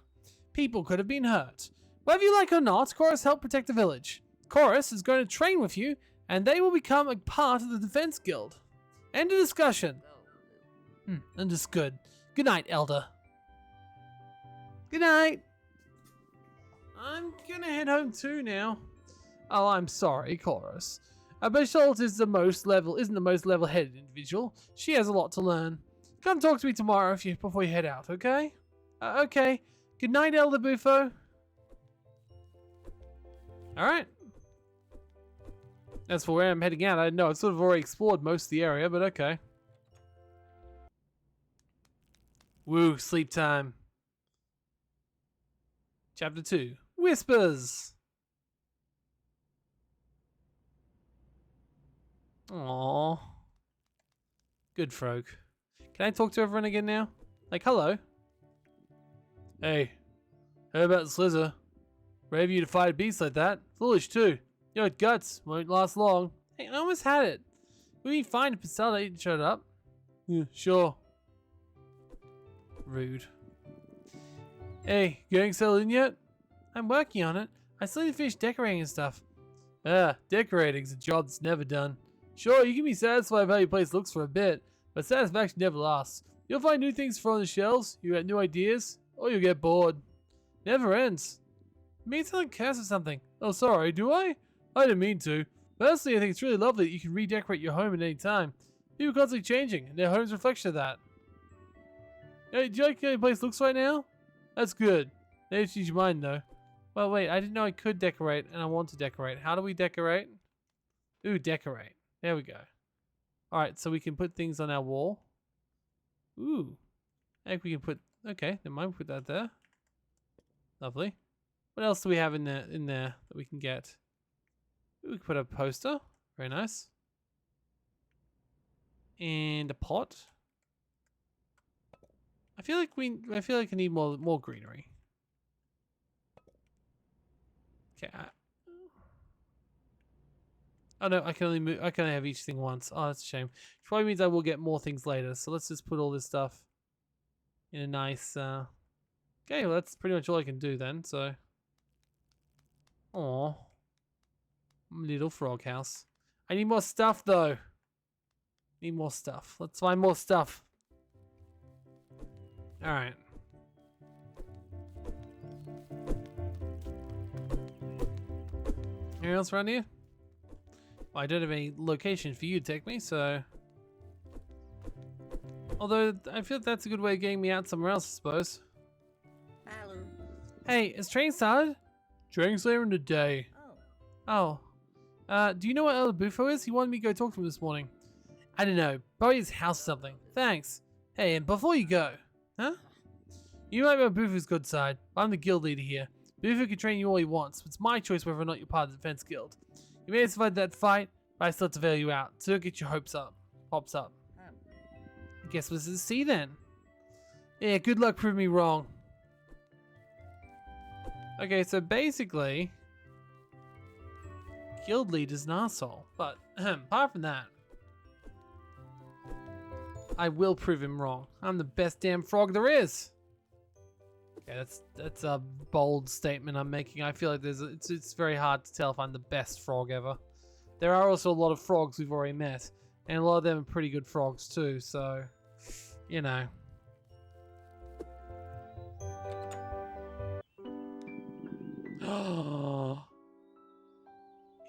People could have been hurt. Whether you like or not, Koros helped protect the village. Koros is going to train with you, and they will become a part of the Defense Guild. End of discussion. Understood. Good night, Elder. Good night. I'm gonna head home too now. Oh, I'm sorry, Chorus. Basalt isn't the most level-headed individual. She has a lot to learn. Come talk to me tomorrow before you head out, okay? Okay. Good night, Elder Bufo. Alright. As for where I'm heading out, I know I've sort of already explored most of the area, but okay. Woo, sleep time. Chapter 2. Whispers! Aww. Good Frog. Can I talk to everyone again now? Like, hello? Hey, heard about the Slither? Brave of you to fight a beast like that. Foolish too. You know, guts won't last long. Hey, I almost had it. We didn't find Pasella didn't showed up. Yeah, sure. Rude. Hey, getting settled in yet? I'm working on it. I still need to finish decorating and stuff. Decorating's a job that's never done. Sure, you can be satisfied with how your place looks for a bit, but satisfaction never lasts. You'll find new things to throw on the shelves, you get new ideas, or you'll get bored. Never ends. It means something curse or something. Oh, sorry, do I? I didn't mean to. Personally, I think it's really lovely that you can redecorate your home at any time. People are constantly changing, and their home's a reflection of that. Hey, do you like how your place looks right now? That's good. Maybe change your mind, though. Well, wait, I didn't know I could decorate, and I want to decorate. How do we decorate? Ooh, decorate. There we go. Alright, so we can put things on our wall. Ooh. I think we can put... Okay, never mind, put that there. Lovely. What else do we have in there that we can get? Ooh, we can put a poster. Very nice. And a pot. I feel like I need more greenery. Okay. Oh no, I can only have each thing once. Oh, that's a shame. Which probably means I will get more things later. So let's just put all this stuff in a nice okay, well that's pretty much all I can do then, so. Aw. Little frog house. I need more stuff though. Need more stuff. Let's find more stuff. Alright. Anything else around here? Well, I don't have any location for you to take me, so... Although, I feel like that's a good way of getting me out somewhere else, I suppose. Hello. Hey, is train started? Train's later in the day. Oh. Oh. Do you know what Elder Bufo is? He wanted me to go talk to him this morning. I don't know. Probably his house or something. Thanks. Hey, and before you go... Huh? You might be on Bufo's good side, but I'm the guild leader here. Bufo can train you all he wants, but it's my choice whether or not you're part of the defense guild. You may have survived that fight, but I still have to bail you out, so don't get your hopes up. I guess we'll see then. Yeah, good luck proving me wrong. Okay, so basically... Guild leader's an asshole, but apart from that... I will prove him wrong. I'm the best damn frog there is. Okay, that's a bold statement I'm making. I feel like it's very hard to tell if I'm the best frog ever. There are also a lot of frogs we've already met, and a lot of them are pretty good frogs too. So, you know.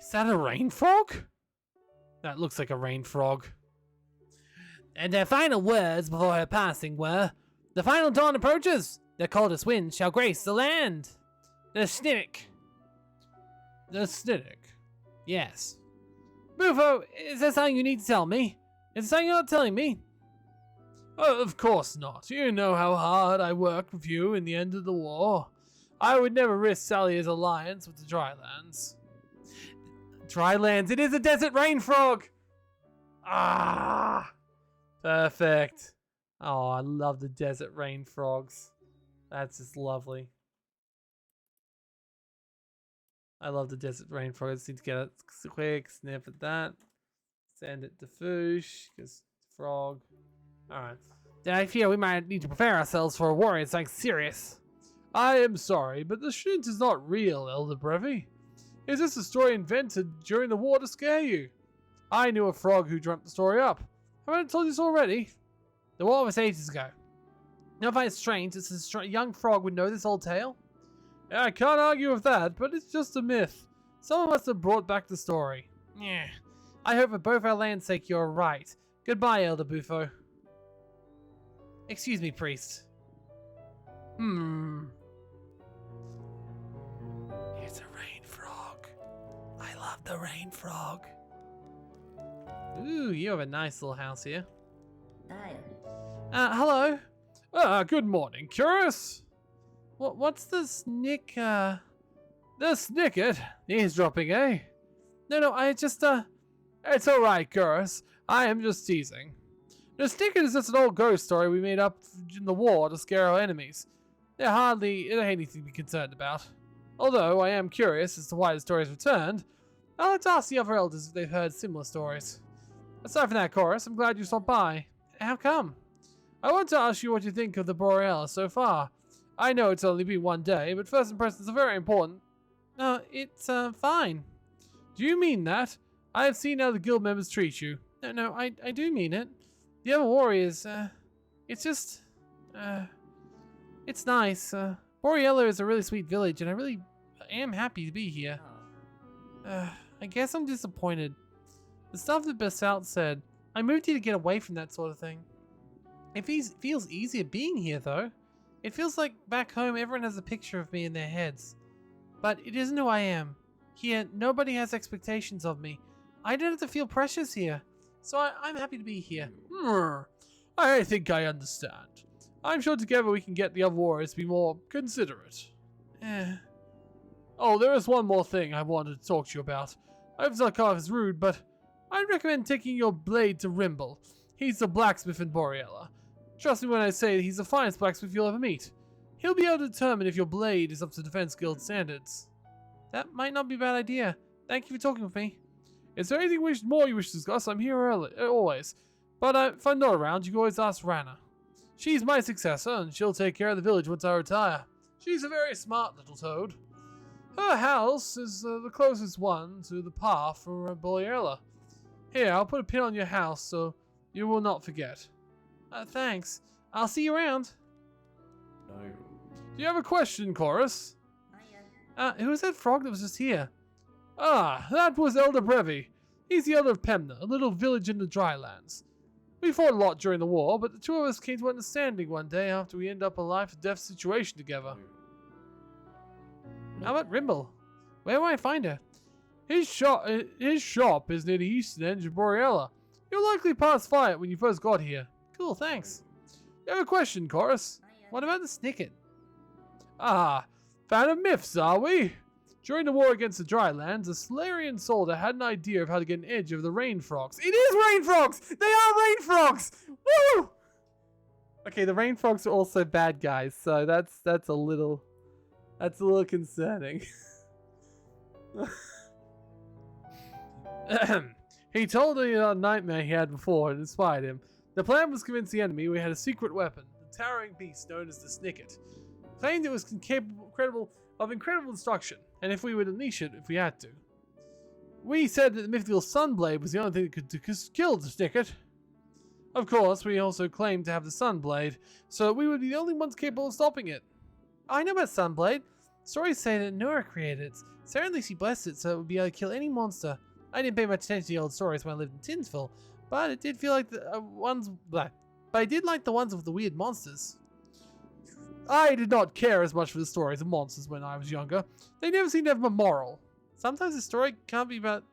Is that a rain frog? That looks like a rain frog. And their final words before her passing were, "The final dawn approaches. The coldest wind shall grace the land." The Snittic. The Snittic. Yes. Bufo, is there something you need to tell me? Is there something you're not telling me? Oh, of course not. You know how hard I worked with you in the end of the war. I would never risk Sally's alliance with the Drylands. Drylands, it is a desert rain frog! Ah! Perfect. Oh, I love the desert rain frogs. That's just lovely. I love the desert rain frog. I just need to get a quick sniff at that. Send it to Foosh, because frog. Alright. Then I feel we might need to prepare ourselves for a war. It's like serious. I am sorry, but the shit is not real, Elder Brevi. Is this a story invented during the war to scare you? I knew a frog who dreamt the story up. Haven't I told you this already? The war was ages ago. Now, if I it's strange, this young frog would know this old tale. Yeah, I can't argue with that, but it's just a myth. Someone must have brought back the story. Yeah. I hope for both our land's sake you're right. Goodbye, Elder Bufo. Excuse me, priest. It's a rain frog. I love the rain frog. Ooh, you have a nice little house here. Hello. Good morning, Curious. What's the snick, The snicket? Eavesdropping, eh? No, I just, It's alright, Curious. I am just teasing. The snicket is just an old ghost story we made up in the war to scare our enemies. It ain't anything to be concerned about. Although I am curious as to why the story is returned, I'll have to ask the other elders if they've heard similar stories. Aside from that, Chorus, I'm glad you stopped by. How come? I want to ask you what you think of the Borealis so far. I know it's only been one day, but first impressions are very important. It's fine. Do you mean that? I have seen how the guild members treat you. No, I do mean it. The other warriors, it's just, it's nice. Borealis is a really sweet village, and I really am happy to be here. I guess I'm disappointed. The stuff that Basalt said, I moved here to get away from that sort of thing. It feels easier being here, though. It feels like back home everyone has a picture of me in their heads. But it isn't who I am. Here, nobody has expectations of me. I don't have to feel precious here. So I'm happy to be here. I think I understand. I'm sure together we can get the other warriors to be more considerate. Oh, there is one more thing I wanted to talk to you about. I hope Zarkov is rude, but I'd recommend taking your blade to Rimble. He's the blacksmith in Boreala. Trust me when I say he's the finest blacksmith you'll ever meet. He'll be able to determine if your blade is up to Defense Guild standards. That might not be a bad idea. Thank you for talking with me. Is there anything more you wish to discuss? I'm here always. But if I'm not around, you can always ask Rana. She's my successor, and she'll take care of the village once I retire. She's a very smart little toad. Her house is the closest one to the path for Boreala. Here, I'll put a pin on your house so you will not forget. Thanks. I'll see you around. No. Do you have a question, Chorus? Who was that frog that was just here? Ah, that was Elder Brevi. He's the elder of Pemna, a little village in the drylands. We fought a lot during the war, but the two of us came to understanding one day after we ended up a life-or-death situation together. How about Rimble? Where will I find her? His shop is near the eastern edge of Boreala. You'll likely pass by it when you first got here. Cool, thanks. You have a question, Chorus? What about the Snicket? Ah, fan of myths, are we? During the war against the Drylands, a Solarian soldier had an idea of how to get an edge over the rain frogs. It is rain frogs! They are rain frogs! Woo! Okay, the rain frogs are also bad guys, so that's a little concerning. He told the nightmare he had before and inspired him. The plan was to convince the enemy we had a secret weapon, a towering beast known as the Snicket. Claimed it was incredible destruction, and if we would unleash it if we had to. We said that the mythical Sunblade was the only thing that could kill the Snicket. Of course, we also claimed to have the Sunblade, so we would be the only ones capable of stopping it. I know about Sunblade. Stories say that Nora created it. Certainly she blessed it so it would be able to kill any monster. I didn't pay much attention to the old stories when I lived in Tinsville, but it did feel like the ones... But I did like the ones with the weird monsters. I did not care as much for the stories of monsters when I was younger. They never seemed to have a moral. Sometimes the story can't be about...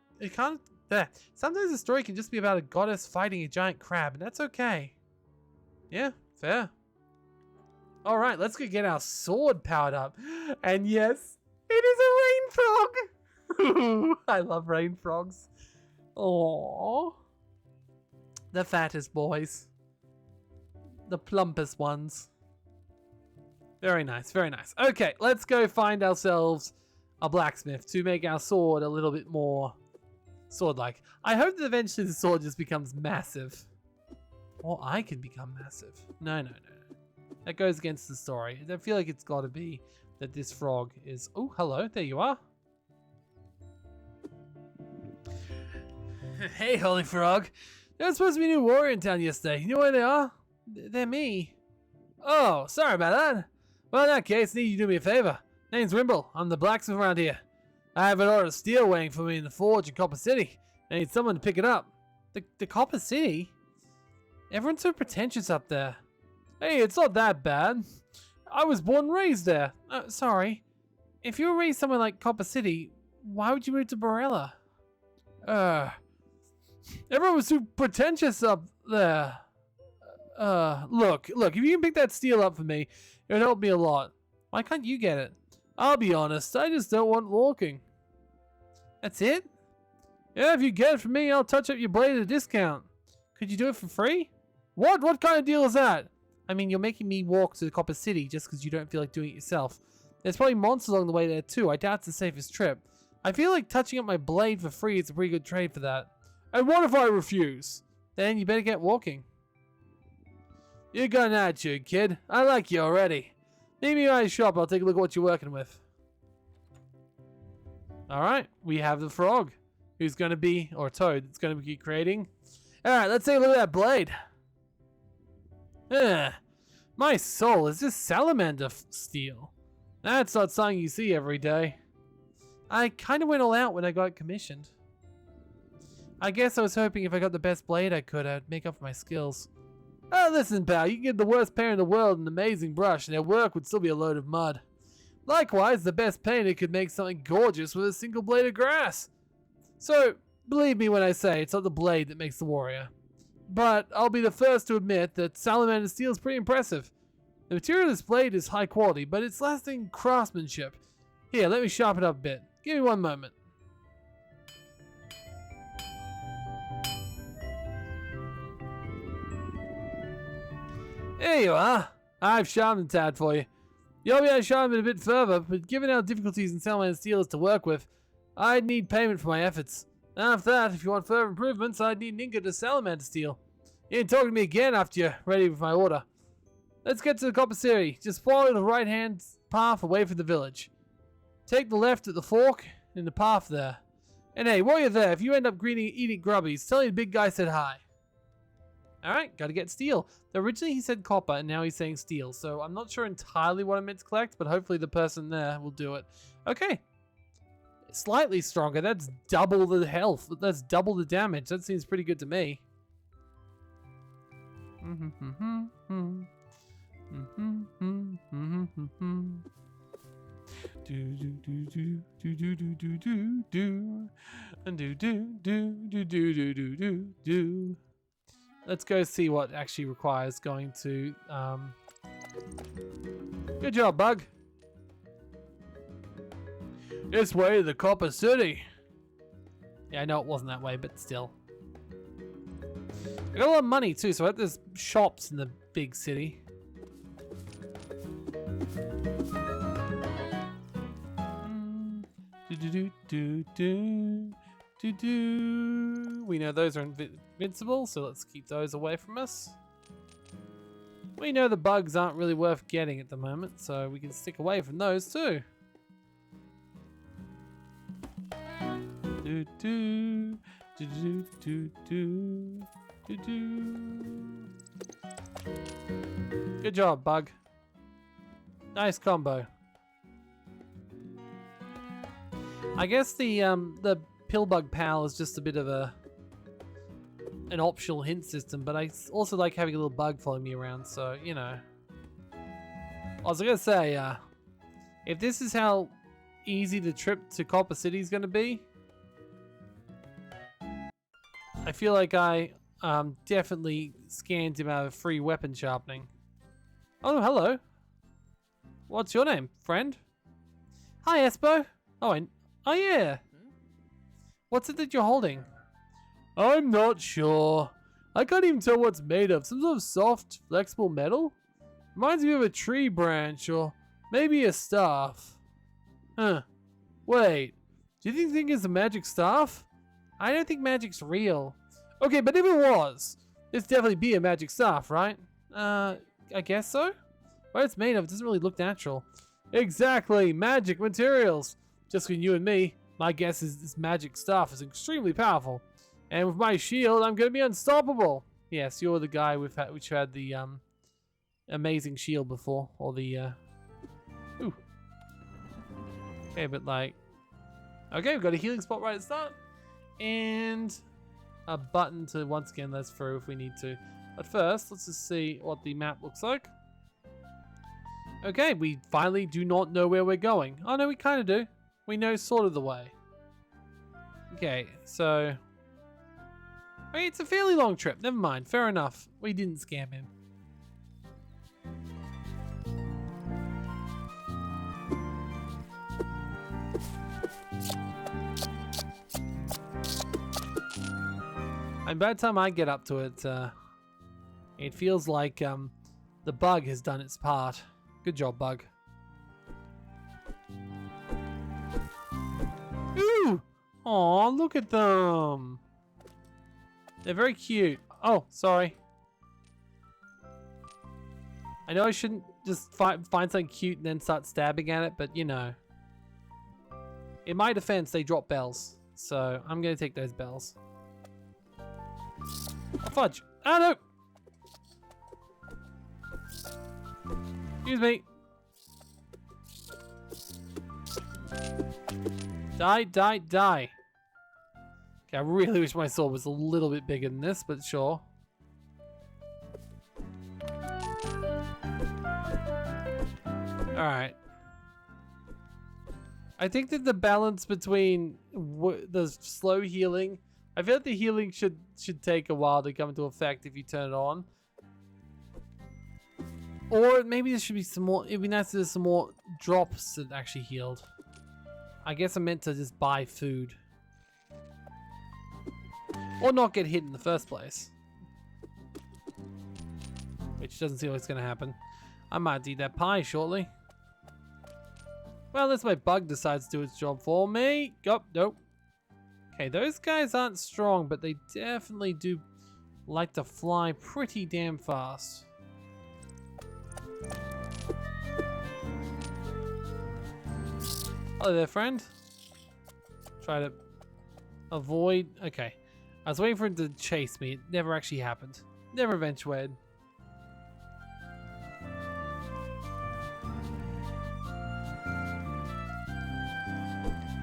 Sometimes the story can just be about a goddess fighting a giant crab, and that's okay. Yeah, fair. Alright, let's go get our sword powered up. And yes, it is a rain frog! I love rain frogs. Aww. The fattest boys. The plumpest ones. Very nice, very nice. Okay, let's go find ourselves a blacksmith to make our sword a little bit more sword-like. I hope that eventually the sword just becomes massive. Or I can become massive. No. That goes against the story. I feel like it's got to be that this frog is... Oh, hello. There you are. Hey, Holy Frog. There was supposed to be a new warrior in town yesterday. You know where they are? They're me. Oh, sorry about that. Well, in that case, I need you to do me a favor. Name's Rimble. I'm the blacksmith around here. I have an order of steel waiting for me in the forge in Copper City. I need someone to pick it up. The Copper City? Everyone's so pretentious up there. Hey, it's not that bad. I was born and raised there. Sorry. If you were raised somewhere like Copper City, why would you move to Borella? Everyone was too pretentious up there. Look, if you can pick that steel up for me, it would help me a lot. Why can't you get it? I'll be honest, I just don't want walking. That's it? Yeah, if you get it from me, I'll touch up your blade at a discount. Could you do it for free? What? What kind of deal is that? I mean, you're making me walk to the Copper City just because you don't feel like doing it yourself. There's probably monsters along the way there too. I doubt it's the safest trip. I feel like touching up my blade for free is a pretty good trade for that. And what if I refuse? Then you better get walking. You got an attitude, kid. I like you already. Meet me at my shop. I'll take a look at what you're working with. Alright, we have the frog. Who's going to be, or toad, that's going to be creating. Alright, let's take a look at that blade. My soul, is this salamander steel? That's not something you see every day. I kind of went all out when I got it commissioned. I guess I was hoping if I got the best blade I could, I'd make up for my skills. Oh, listen, pal, you can get the worst painter in the world an amazing brush, and their work would still be a load of mud. Likewise, the best painter could make something gorgeous with a single blade of grass. So, believe me when I say it's not the blade that makes the warrior. But I'll be the first to admit that salamander steel is pretty impressive. The material of this blade is high quality, but it's lasting craftsmanship. Here, let me sharpen it up a bit. Give me one moment. Here you are. I've sharpened a tad for you. You'll be able to sharpen it a bit further, but given our difficulties in salamander steel is to work with, I'd need payment for my efforts. After that, if you want further improvements, I'd need an ingot of salamander steel. You can talk to me again after you're ready with my order. Let's get to the copper city. Just follow the right-hand path away from the village. Take the left at the fork in the path there. And hey, while you're there, if you end up eating grubbies, tell me the big guy said hi. Alright, gotta get steel. Originally he said copper, and now he's saying steel, so I'm not sure entirely what I meant to collect, but hopefully the person there will do it. Okay. Slightly stronger. That's double the health. That's double the damage. That seems pretty good to me. Let's go see what actually requires going to. Good job, Bug. This way to the Copper City. Yeah, I know it wasn't that way, but still. I got a lot of money too, so I have there's shops in the big city. We know those are invincible, so let's keep those away from us. We know the bugs aren't really worth getting at the moment, so we can stick away from those too. Good job, Bug. Nice combo. I guess the Pillbug Pal is just a bit of an optional hint system, but I also like having a little bug follow me around, so, you know. I was gonna say, if this is how easy the trip to Copper City is gonna be, I feel like I definitely scanned him out of free weapon sharpening. Oh, hello. What's your name, friend? Hi, Espo. Oh yeah. What's it that you're holding? I'm not sure. I can't even tell what it's made of. Some sort of soft, flexible metal? Reminds me of a tree branch or maybe a staff. Huh. Wait. Do you think it's a magic staff? I don't think magic's real. Okay, but if it was, it's definitely be a magic staff, right? I guess so. What it's made of doesn't really look natural. Exactly. Magic materials. Just between you and me, my guess is this magic stuff is extremely powerful. And with my shield, I'm going to be unstoppable. Yes, you're the guy which had the amazing shield before. Or the... Ooh. Okay, but like... Okay, we've got a healing spot right at the start. And a button to once again let us through if we need to. But first, let's just see what the map looks like. Okay, we finally do not know where we're going. Oh no, we kind of do. We know sort of the way. Okay, so... I mean, it's a fairly long trip. Never mind. Fair enough. We didn't scam him. And by the time I get up to it, it feels like the bug has done its part. Good job, Bug. Aw, look at them. They're very cute. Oh, sorry. I know I shouldn't just find something cute and then start stabbing at it, but you know. In my defense, they drop bells. So I'm going to take those bells. Oh, fudge. Ah, no. Excuse me. Die, die, die. Okay, I really wish my sword was a little bit bigger than this, but sure. Alright. I think that the balance between the slow healing, I feel like the healing should take a while to come into effect if you turn it on. Or maybe there should be some more, it'd be nice if there's some more drops that actually healed. I guess I meant to just buy food. Or not get hit in the first place. Which doesn't seem like it's gonna happen. I might eat that pie shortly. Well, unless my bug decides to do its job for me. Oh, nope. Okay, those guys aren't strong, but they definitely do like to fly pretty damn fast. Hello there, friend. Try to avoid. Okay. I was waiting for it to chase me. It never actually happened. Never eventuated.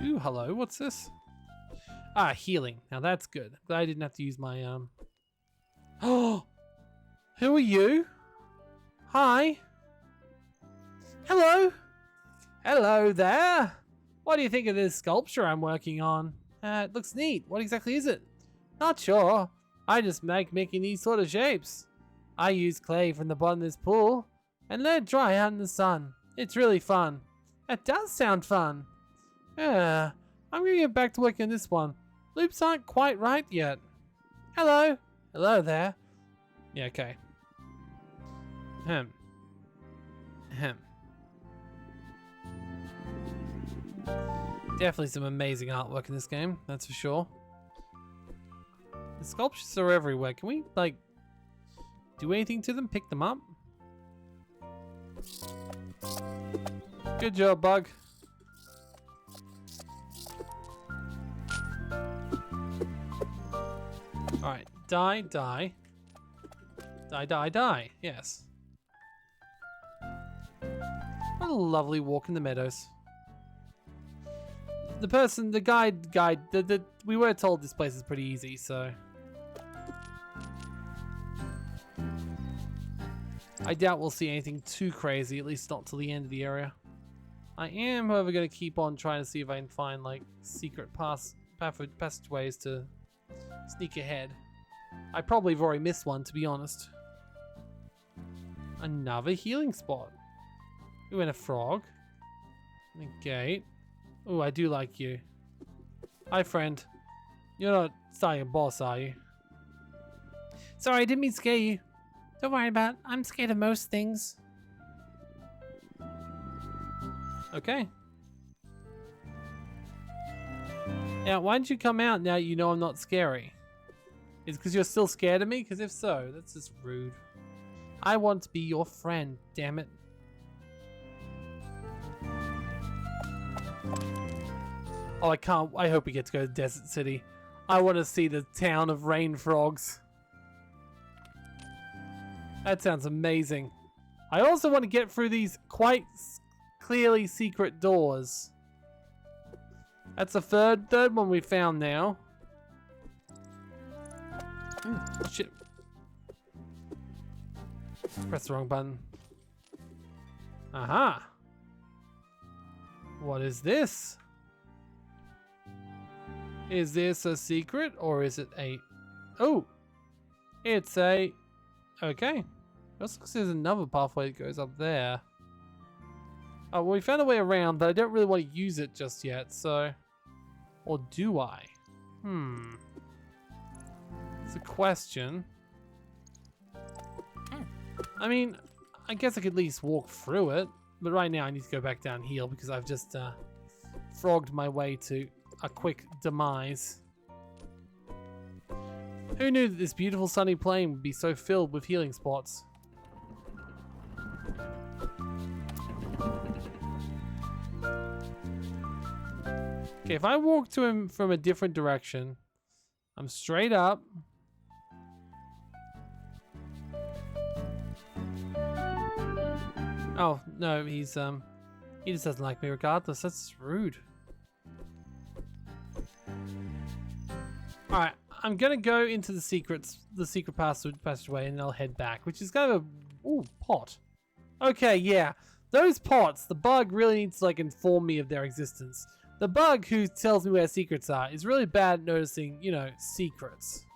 Ooh, hello. What's this? Ah, healing. Now that's good. Glad I didn't have to use my Oh, who are you? Hi. Hello. Hello there. What do you think of this sculpture I'm working on? It looks neat. What exactly is it? Not sure. I just like making these sort of shapes. I use clay from the bottom of this pool and let it dry out in the sun. It's really fun. That does sound fun. Yeah, I'm gonna get back to working on this one. Loops aren't quite right yet. Hello. Hello there. Yeah, okay. Ahem. Ahem. Definitely some amazing artwork in this game, that's for sure. The sculptures are everywhere. Can we, like, do anything to them? Pick them up? Good job, bug. Alright, die, die. Die, die, die. Yes. What a lovely walk in the meadows. The guide, we were told this place is pretty easy, so. I doubt we'll see anything too crazy, at least not till the end of the area. I am, however, going to keep on trying to see if I can find, like, secret passageways to sneak ahead. I probably have already missed one, to be honest. Another healing spot. Ooh, and a frog. And a gate. Ooh, I do like you. Hi, friend. You're not starting a boss, are you? Sorry, I didn't mean to scare you. Don't worry about it. I'm scared of most things. Okay. Now, why didn't you come out now you know I'm not scary? Is it because you're still scared of me? Because if so, that's just rude. I want to be your friend, damn it. Oh, I can't. I hope we get to go to Desert City. I want to see the town of rain frogs. That sounds amazing. I also want to get through these quite clearly secret doors. That's the third one we found now. Oh, shit. Press the wrong button. Aha. What is this? Is this a secret or is it a... Oh! It's a... Okay. It also looks like there's another pathway that goes up there. Oh, well, we found a way around, but I don't really want to use it just yet, so... Or do I? It's a question. I mean, I guess I could at least walk through it, but right now I need to go back down and heal because I've just frogged my way to... a quick demise. Who knew that this beautiful sunny plain would be so filled with healing spots? Okay, if I walk to him from a different direction, I'm straight up. Oh, no, he just doesn't like me regardless. That's rude. Alright, I'm gonna go into the secret passageway and I'll head back, which is kind of a... Ooh, pot. Okay, yeah. Those pots, the bug really needs to, like, inform me of their existence. The bug who tells me where secrets are is really bad at noticing, you know, secrets.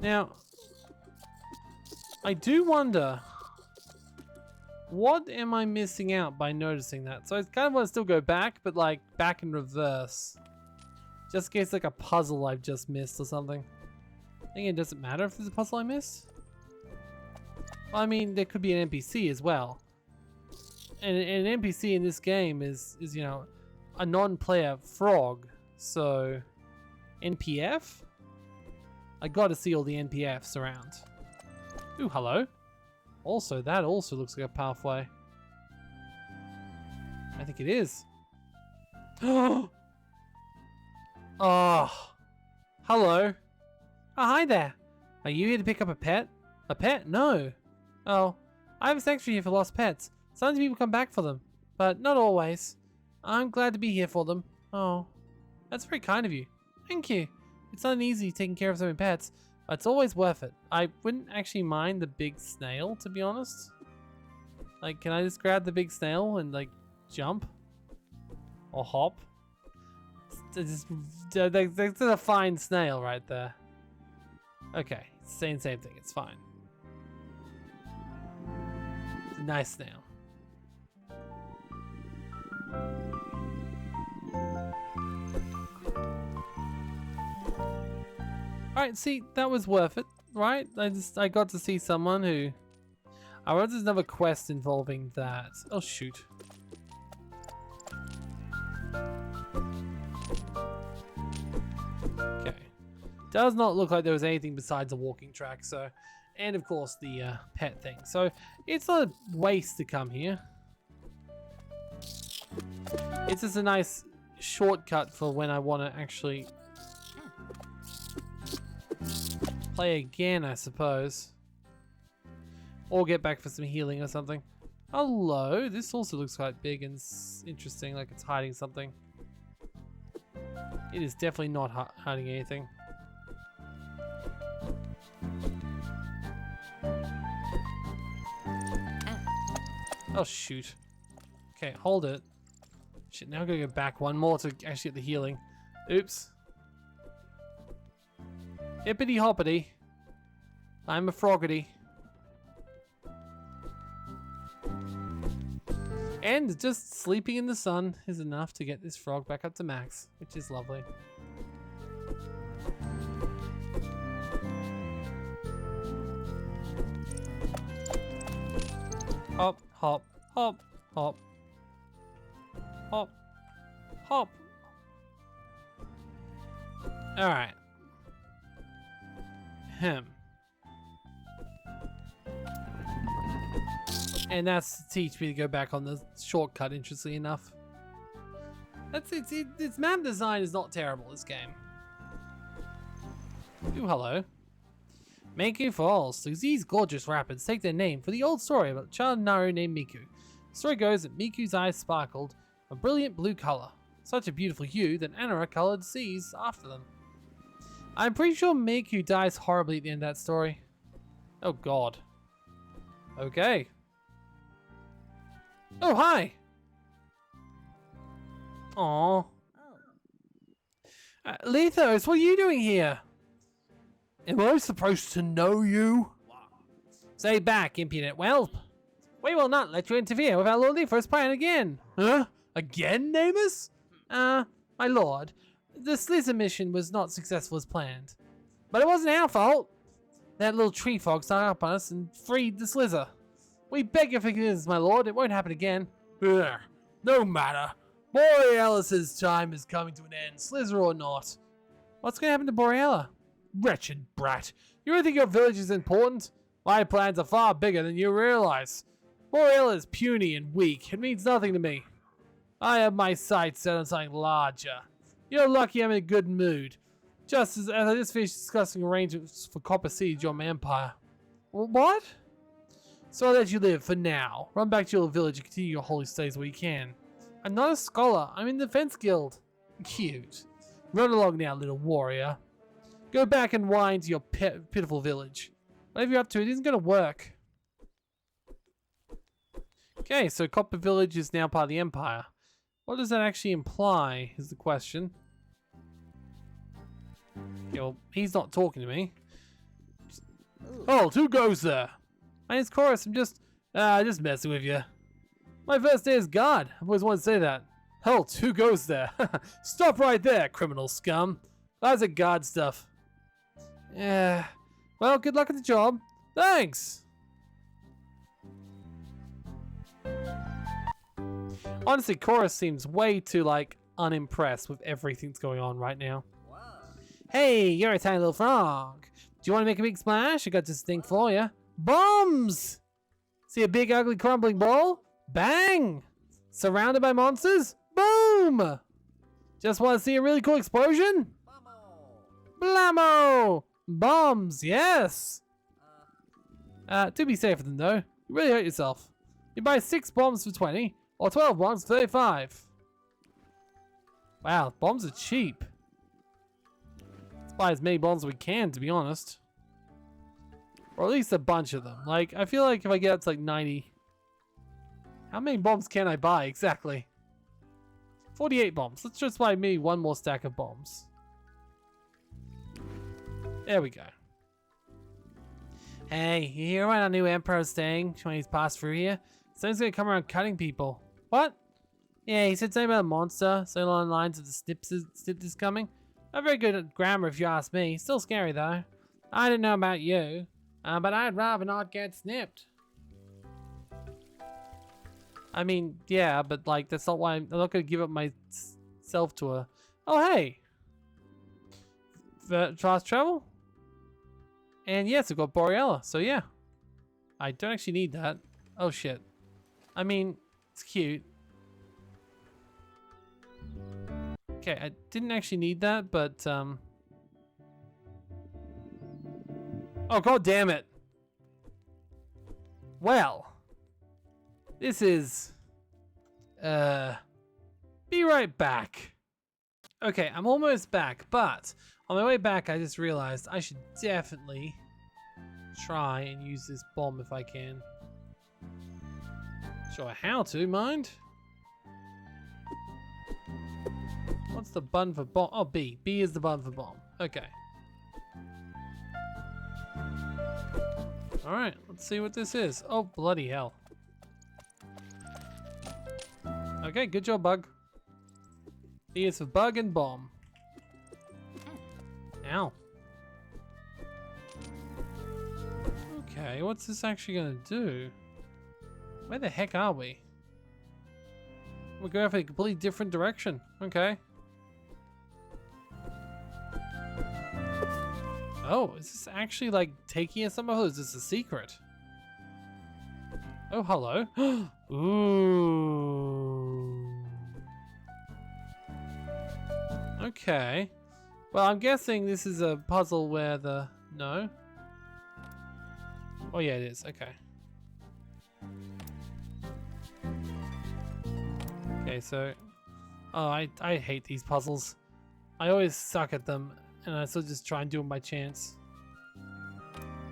Now, I do wonder, what am I missing out by noticing that? So I kind of want to still go back, but like back in reverse. Just in case like a puzzle I've just missed or something. I think it doesn't matter if there's a puzzle I missed. Well, I mean, there could be an NPC as well. And an NPC in this game is you know, a non-player frog. So, NPF? I gotta see all the NPFs around. Ooh, hello. Also, that also looks like a pathway. I think it is. Oh, hello. Oh, hi there. Are you here to pick up a pet? A pet? No. Oh, I have a sanctuary here for lost pets. Sometimes people come back for them, but not always. I'm glad to be here for them. Oh, that's very kind of you. Thank you. It's not easy taking care of so many pets, but it's always worth it. I wouldn't actually mind the big snail, to be honest. Like, can I just grab the big snail and, like, jump? Or hop? It's a fine snail right there. Okay, it's saying the same thing. It's fine. It's a nice snail. Alright, see, that was worth it, right? I got to see someone who... I wonder if there's another quest involving that. Oh, shoot. Okay. Does not look like there was anything besides a walking track, so... And, of course, the pet thing. So, it's not a waste to come here. It's just a nice shortcut for when I want to actually... play again, I suppose. Or get back for some healing or something. Hello, this also looks quite big and interesting, like it's hiding something. It is definitely not hiding anything. Oh shoot. Okay, hold it. Shit, now I'm gonna go back one more to actually get the healing. Oops. Hippity hoppity. I'm a froggity. And just sleeping in the sun is enough to get this frog back up to max, which is lovely. Hop, hop, hop, hop. Hop, hop. Alright. And that's to teach me to go back on the shortcut, interestingly enough. That's its map design is not terrible, this game. Ooh, hello. Miku Falls. These gorgeous rapids take their name for the old story about a child Naru named Miku. The story goes that Miku's eyes sparkled a brilliant blue color, such a beautiful hue that Anara colored seas after them. I'm pretty sure Miku dies horribly at the end of that story. Oh god. Okay. Oh, hi! Aww. Lethos, what are you doing here? Am I supposed to know you? Stay back, impudent whelp. We will not let you interfere with our Lord Lethos' plan again. Huh? Again, Namus? My lord, the Slither mission was not successful as planned. But it wasn't our fault. That little tree frog started up on us and freed the Slither. We beg your forgiveness, my lord. It won't happen again. Ugh. No matter. Borealis's time is coming to an end, Slither or not. What's going to happen to Boreala? Wretched brat. You really think your village is important? My plans are far bigger than you realize. Boreala is puny and weak. It means nothing to me. I have my sights set on something larger. You're lucky I'm in a good mood. Just as I just finished discussing arrangements for Copper Siege on my empire. What? So I'll let you live for now. Run back to your village and continue your holy studies where you can. I'm not a scholar. I'm in the Defense Guild. Cute. Run along now, little warrior. Go back and whine to your pitiful village. Whatever you're up to, it isn't going to work. Okay, so Copper Village is now part of the Empire. What does that actually imply, is the question. Okay, well, he's not talking to me. Oh, who goes there? My name's Chorus. I'm just messing with you. My first day is God. I've always wanted to say that. Halt, who goes there? Stop right there, criminal scum. That's a God stuff. Yeah. Well, good luck at the job. Thanks. Honestly, Chorus seems way too, like, unimpressed with everything that's going on right now. Wow. Hey, you're a tiny little frog. Do you want to make a big splash? I got this thing for you. Bombs! See a big, ugly, crumbling ball? Bang! Surrounded by monsters? Boom! Just want to see a really cool explosion? Blammo! Bombs, yes! To be safe with them, though, you really hurt yourself. You buy 6 bombs for 20, or 12 bombs for 35. Wow, bombs are cheap. Let's buy as many bombs as we can, to be honest. Or at least a bunch of them. Like, I feel like if I get up to like 90... How many bombs can I buy, exactly? 48 bombs. Let's just buy me one more stack of bombs. There we go. Hey, you hear what our new emperor's saying when he's passed through here? Someone's gonna come around cutting people. What? Yeah, he said something about a monster, so along the lines of the snips is coming. Not very good at grammar if you ask me. Still scary though. I don't know about you, but I'd rather not get snipped. I mean, yeah, but like that's not why I'm not gonna give up myself to a. Oh hey, fast travel. And yes, I've got Boreala, so yeah. I don't actually need that. Oh shit. I mean, it's cute. Okay, I didn't actually need that, but oh god damn it. Well, this is be right back. Okay, I'm almost back, but on my way back I just realized I should definitely try and use this bomb if I can. Sure how to, mind. What's the button for bomb? Oh, B. B is the button for bomb. Okay. Alright, let's see what this is. Oh, bloody hell. Okay, good job, Bug. B is for bug and bomb. Ow. Okay, what's this actually gonna do? Where the heck are we? We're going for a completely different direction. Okay. Oh, is this actually like taking us somewhere? Or is this a secret? Oh, hello. Ooh. Okay. Well, I'm guessing this is a puzzle where the... No? Oh, yeah, it is. Okay. Okay, so... Oh, I hate these puzzles. I always suck at them, and I still just try and do them by chance.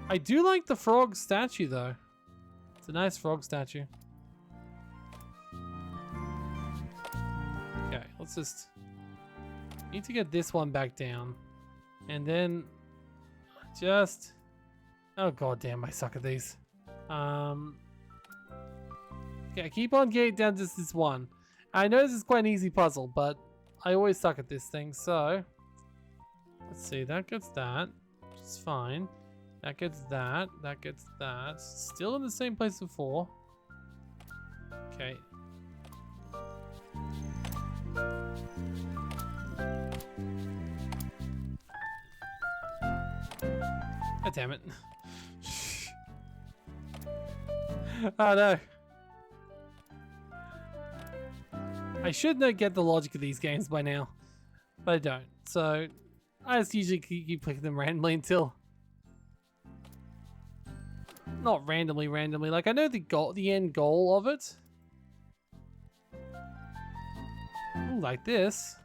I do like the frog statue, though. It's a nice frog statue. Okay, let's just... Need to get this one back down. And then... Just... Oh, god damn, I suck at these. Okay, keep on getting down to this one. I know this is quite an easy puzzle, but I always suck at this thing, so... Let's see, that gets that, which is fine. That gets that, that gets that. Still in the same place before. Okay. God damn it. Oh no. I should not get the logic of these games by now, but I don't. So I just usually keep clicking them randomly until, not randomly, like I know the end goal of it. Ooh, like this.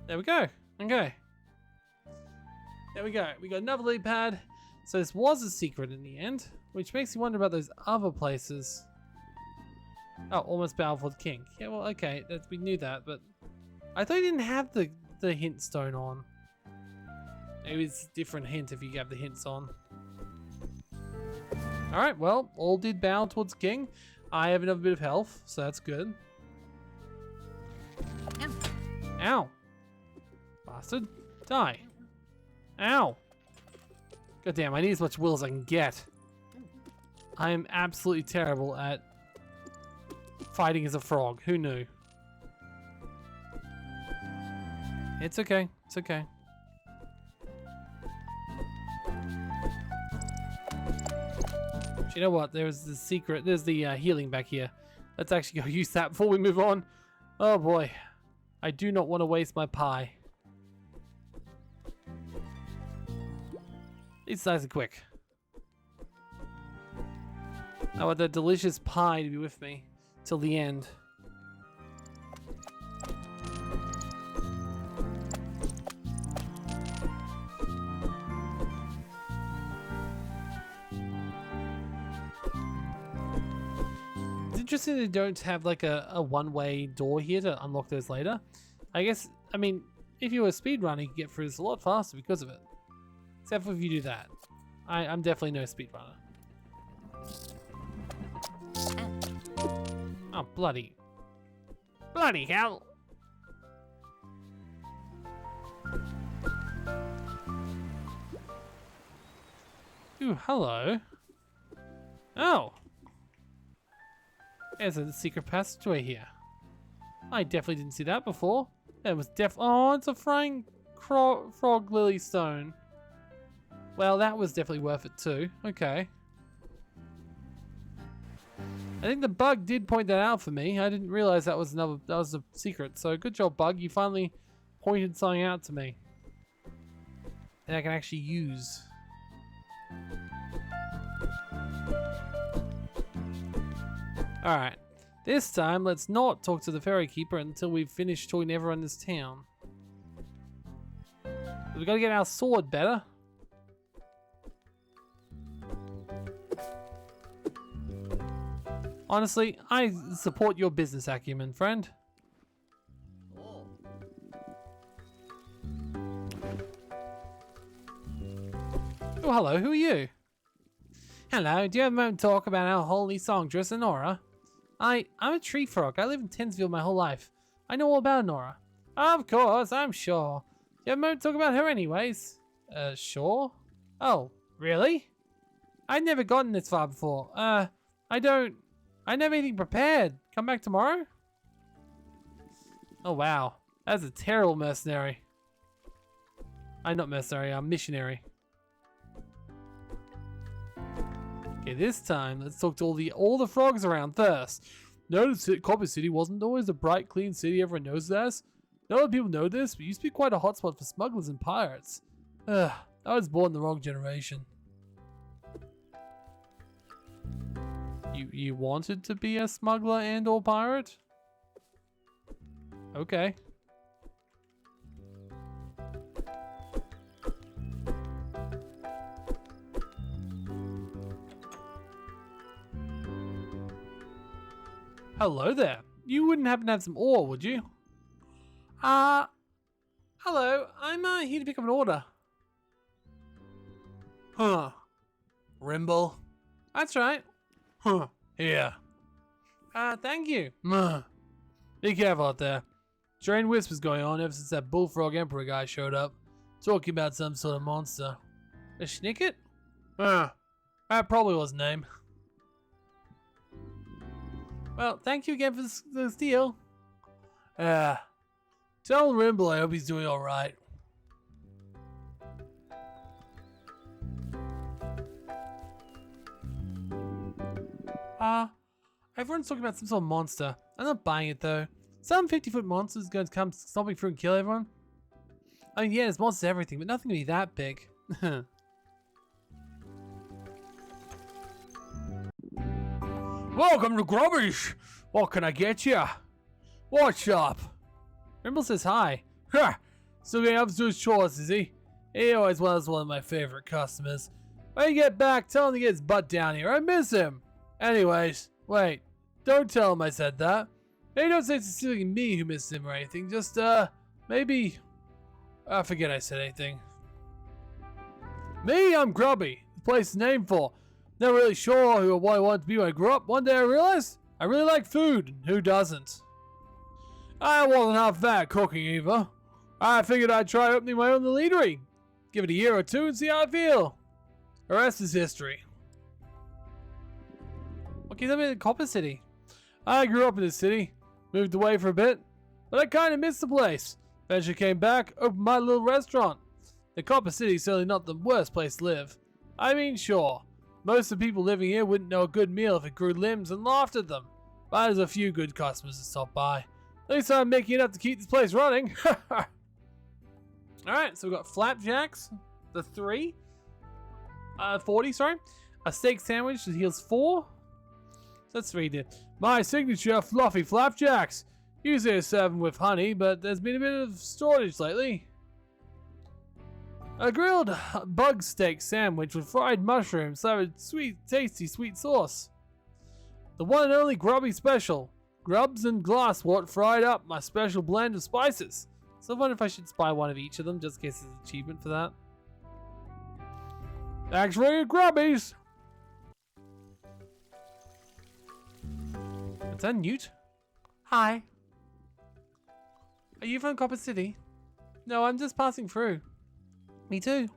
There we go. Okay. There we go. We got another lead pad. So this was a secret in the end, which makes me wonder about those other places. Oh, almost bow for the king. Yeah, well, okay, we knew that, but I thought you didn't have the hint stone on. Maybe it's a different hint if you have the hints on. All right, well, all did bow towards king. I have another bit of health, so that's good. Ow. Bastard. Die. Ow. God damn, I need as much will as I can get. I am absolutely terrible at fighting as a frog. Who knew? It's okay. It's okay. But you know what? There's the secret. There's the healing back here. Let's actually go use that before we move on. Oh boy. I do not want to waste my pie. It's nice and quick. I want the delicious pie to be with me till the end. It's interesting they don't have like a one-way door here to unlock those later. I guess, I mean, if you were a speedrunner, you could get through this a lot faster because of it. Except for if you do that. I'm definitely no speedrunner. Oh, bloody hell. Ooh, hello. Oh. There's a secret passageway here. I definitely didn't see that before. It was oh, it's a frying frog lily stone. Well, that was definitely worth it too. Okay. I think the bug did point that out for me. I didn't realize that was a secret. So good job, bug. You finally pointed something out to me that I can actually use. All right. This time, let's not talk to the ferry keeper until we've finished talking to everyone in this town. We've got to get our sword better. Honestly, I support your business acumen, friend. Oh. Oh, hello, who are you? Hello, do you have a moment to talk about our holy songstress, Nora? I'm a tree frog. I live in Tinsfield my whole life. I know all about Nora. Of course, I'm sure. Do you have a moment to talk about her anyways? Sure? Oh, really? I've never gotten this far before. I never have anything prepared. Come back tomorrow? Oh, wow. That's a terrible mercenary. I'm not mercenary, I'm missionary. Okay, this time, let's talk to all the frogs around first. Notice that Copper City wasn't always the bright, clean city everyone knows it as. Not a lot of people know this, but it used to be quite a hotspot for smugglers and pirates. I was born in the wrong generation. You wanted to be a smuggler and or pirate? Okay. Hello there. You wouldn't happen to have some ore, would you? Hello. I'm here to pick up an order. Huh. Rimble? That's right. Huh. Here. Thank you. Be careful out there. Strange whispers going on ever since that bullfrog emperor guy showed up. Talking about some sort of monster. A Schnicket? That probably was his name. Well, thank you again for this deal. Tell Rimble I hope he's doing alright. Everyone's talking about some sort of monster. I'm not buying it though. Some 50-foot monster is going to come stomping through and kill everyone. I mean, yeah, there's monsters everything, but nothing to be that big. Welcome to Grubby's. What can I get you? What's up? Rimble says hi. Ha! Still getting up to his chores, is he? He always was one of my favorite customers. When you get back, tell him to get his butt down here. I miss him. Anyways, wait. Don't tell him I said that. Maybe don't say it's specifically me who missed him or anything. Just, maybe... I forget I said anything. Me, I'm Grubby. The place is named for. Never really sure who or what I wanted to be when I grew up. One day I realized I really like food. And who doesn't? I wasn't half bad at cooking either. I figured I'd try opening my own little eatery. Give it a year or two and see how I feel. The rest is history. What can you tell me in Copper City? I grew up in the city, moved away for a bit, but I kind of missed the place. Eventually came back, opened my little restaurant. The Copper City is certainly not the worst place to live. I mean, sure, most of the people living here wouldn't know a good meal if it grew limbs and laughed at them. But there's a few good customers that stop by. At least I'm making enough to keep this place running. Alright, so we've got flapjacks, the 40, sorry. A steak sandwich that heals 4. So let's read it. My signature fluffy flapjacks. Usually I serve them with honey, but there's been a bit of shortage lately. A grilled bug steak sandwich with fried mushrooms, served with sweet, tasty sweet sauce. The one and only Grubby special. Grubs and glasswort fried up, my special blend of spices. So I wonder if I should buy one of each of them, just in case there's an achievement for that. Thanks for your Grubbies. Is that Newt? Hi. Are you from Copper City? No, I'm just passing through. Me too.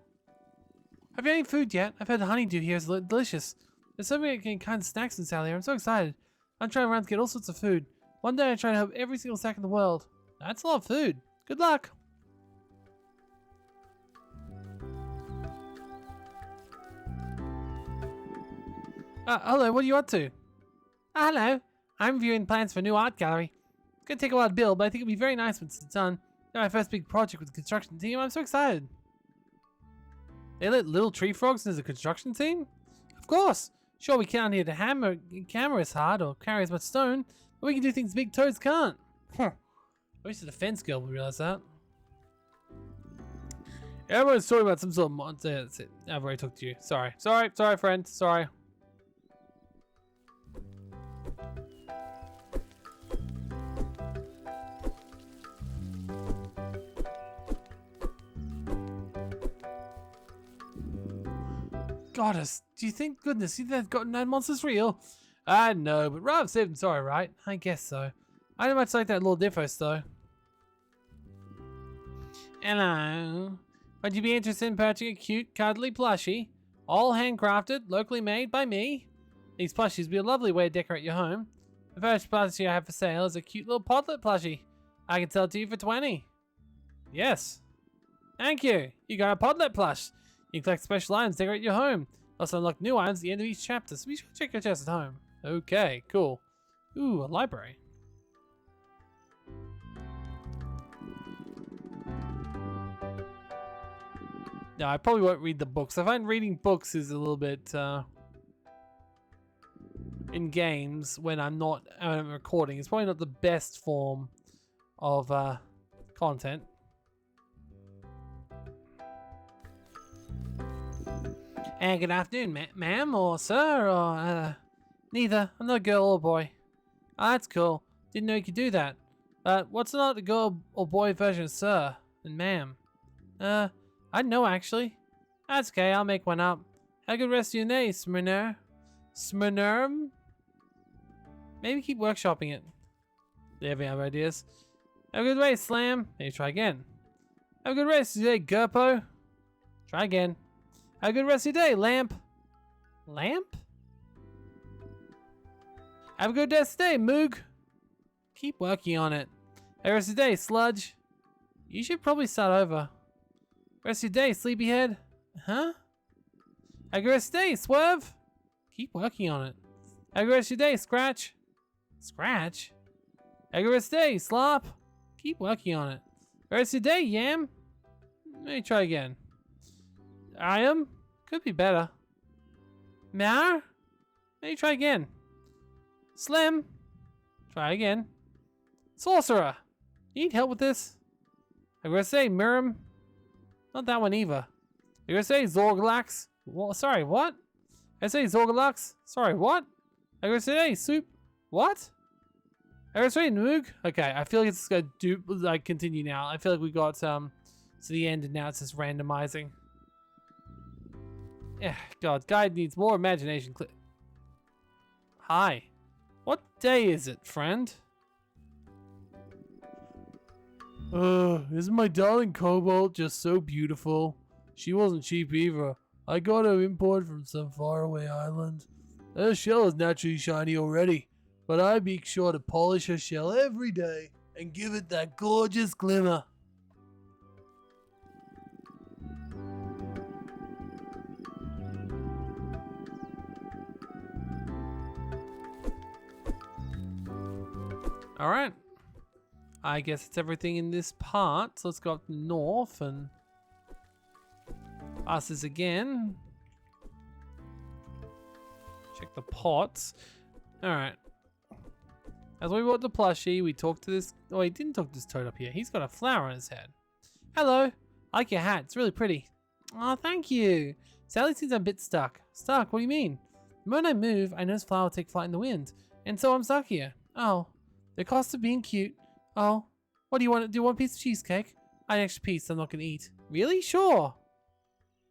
Have you had any food yet? I've heard the honeydew here is delicious. There's so many kind of snacks in Sally here. I'm so excited. I'm trying around to get all sorts of food. One day I try to have every single snack in the world. That's a lot of food. Good luck. Hello, what are you up to? Hello. I'm viewing plans for a new art gallery. It's going to take a while to build, but I think it'll be very nice when it's done. It's my first big project with the construction team. I'm so excited. They let little tree frogs as a construction team? Of course. Sure, we can't hit a hammer as hard or carry as much stone, but we can do things big toads can't. Huh. I wish the defense girl would realize that. Everyone's talking about some sort of monster. That's it. I've already talked to you. Sorry, friend. Sorry. Goddess, do you think they've gotten that monster's real? I know, but rather safe than sorry, right? I guess so. I don't much like that little diffos though. Hello. Would you be interested in purchasing a cute, cuddly plushie? All handcrafted, locally made by me? These plushies would be a lovely way to decorate your home. The first plushie I have for sale is a cute little podlet plushie. I can sell it to you for 20. Yes. Thank you. You got a podlet plush. You can collect special items to decorate your home. Also unlock new items at the end of each chapter, so be sure to check your chest at home. Okay, cool. Ooh, a library. No, I probably won't read the books. I find reading books is a little bit, in games, when I'm recording, it's probably not the best form of, content. Good afternoon, ma'am, or sir, or, neither. I'm not a girl or boy. Oh, that's cool. Didn't know you could do that. What's not a girl or boy version of sir and ma'am? I don't know, actually. That's okay, I'll make one up. Have a good rest of your day, Smyrner. Smyrnerm? Maybe keep workshopping it. Do you have any other ideas? Have a good race, Slam. Maybe try again. Have a good rest of your day, Gurpo. Try again. Have a good rest of your day, Lamp. Lamp? Have a good rest of your day, Moog. Keep working on it. Have a rest of your day, Sludge. You should probably start over. Rest of your day, Sleepyhead. Huh? Have a good rest of your day, Swerve. Keep working on it. Have a good rest of your day, Scratch. Scratch? Have a good rest of your day, Slop. Keep working on it. Rest of your day, Yam. Let me try again. I am? Could be better. Mar? Let me try again. Slim? Try again. Sorcerer? Need help with this? I'm gonna say Mirim. Not that one either. I'm gonna say Zorgalax. Well, sorry, what? I say Zorgalax. Sorry, what? I'm gonna say Soup. What? I'm gonna say Noog. Okay, I feel like it's gonna do like continue now. I feel like we got to the end and now it's just randomizing. Yeah, God, guide needs more imagination. Hi. What day is it, friend? Isn't my darling Cobalt just so beautiful? She wasn't cheap either. I got her import from some faraway island. Her shell is naturally shiny already, but I make sure to polish her shell every day and give it that gorgeous glimmer. Alright. I guess it's everything in this part. So let's go up north and pass this again. Check the pots. Alright. As we bought the plushie, we talked to this. Oh, he didn't talk to this toad up here. He's got a flower on his head. Hello. I like your hat. It's really pretty. Oh, thank you. Sally seems a bit stuck. Stuck? What do you mean? The moment I move, I notice flower take flight in the wind. And so I'm stuck here. Oh. The cost of being cute. Oh. What do you want? Do you want a piece of cheesecake? I had an extra piece I'm not going to eat. Really? Sure.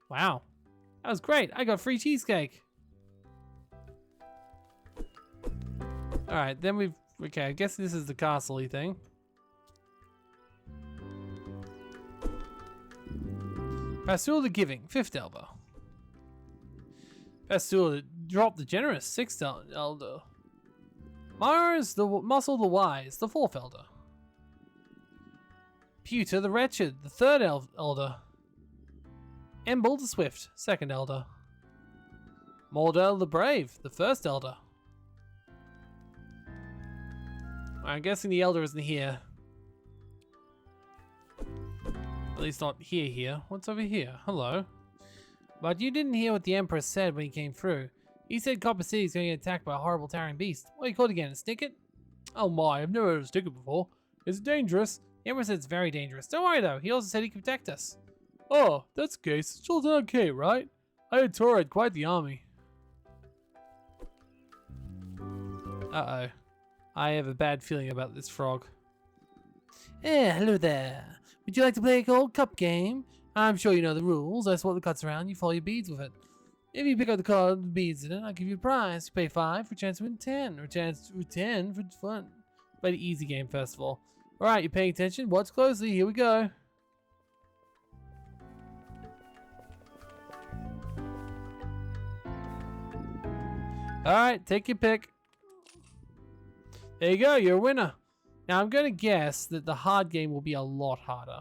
Wow. That was great. I got free cheesecake. Alright, then we've... Okay, I guess this is the castle-y thing. Pastul the Giving, 5th Elder. Pastul the Drop the Generous, 6th Elder. Mars the Muscle the Wise, the 4th Elder. Pewter the Wretched, the 3rd Elder. Emble the Swift, 2nd Elder. Mordell the Brave, the 1st Elder. I'm guessing the Elder isn't here. At least not here. What's over here? Hello. But you didn't hear what the Emperor said when he came through. He said Copper City is going to get attacked by a horrible towering beast. What are you called again? A Snicket? Oh my, I've never heard of a Snicket before. Is it dangerous? The Emperor said it's very dangerous. Don't worry though, he also said he could protect us. Oh, that's the case. It's all done okay, right? I had Tora had quite the army. Uh-oh. I have a bad feeling about this frog. Hello there. Would you like to play a cold cup game? I'm sure you know the rules. I swap the cuts around, you follow your beads with it. If you pick up the card with beads in it, I'll give you a prize. You pay 5 for a chance to win 10, or a chance to win 10 for fun. Play the easy game first of all. Alright, you're paying attention? Watch closely, here we go. Alright, take your pick. There you go, you're a winner. Now I'm going to guess that the hard game will be a lot harder.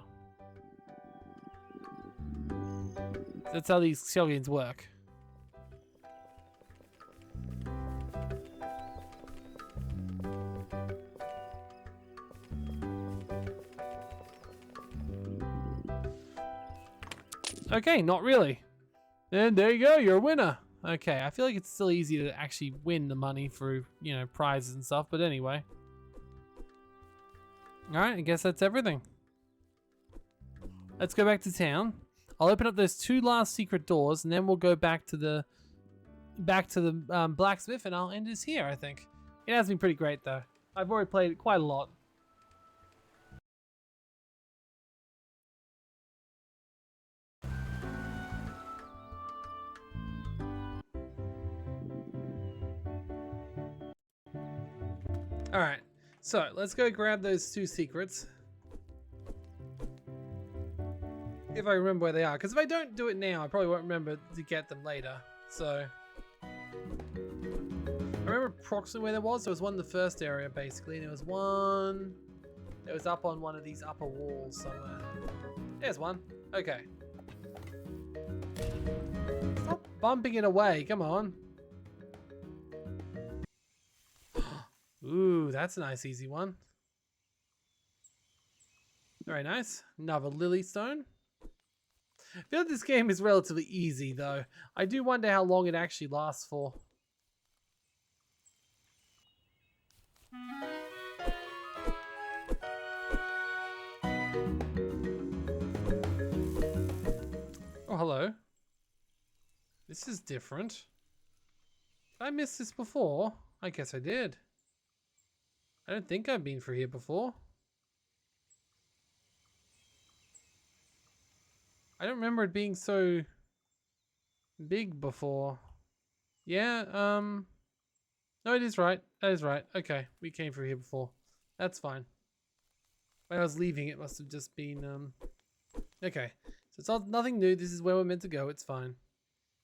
That's how these shell games work. Okay, not really. Then there you go, you're a winner. Okay, I feel like it's still easy to actually win the money through, you know, prizes and stuff, but anyway. Alright, I guess that's everything. Let's go back to town. I'll open up those 2 last secret doors, and then we'll go back to the blacksmith, and I'll end this here, I think. It has been pretty great, though. I've already played it quite a lot. Alright, so let's go grab those 2 secrets. If I remember where they are, because if I don't do it now, I probably won't remember to get them later. So, I remember approximately where there was. There was one in the first area, basically, and there was one that was up on one of these upper walls somewhere. There's one. Okay. Stop bumping it away, come on. Ooh, that's a nice easy one. Very nice. Another lily stone. I feel like this game is relatively easy though. I do wonder how long it actually lasts for. Oh, hello. This is different. Did I miss this before? I guess I did. I don't think I've been through here before. I don't remember it being so big before. Yeah, no, it is right. That is right. Okay, we came through here before. That's fine. When I was leaving, it must have just been, okay. So it's nothing new. This is where we're meant to go. It's fine.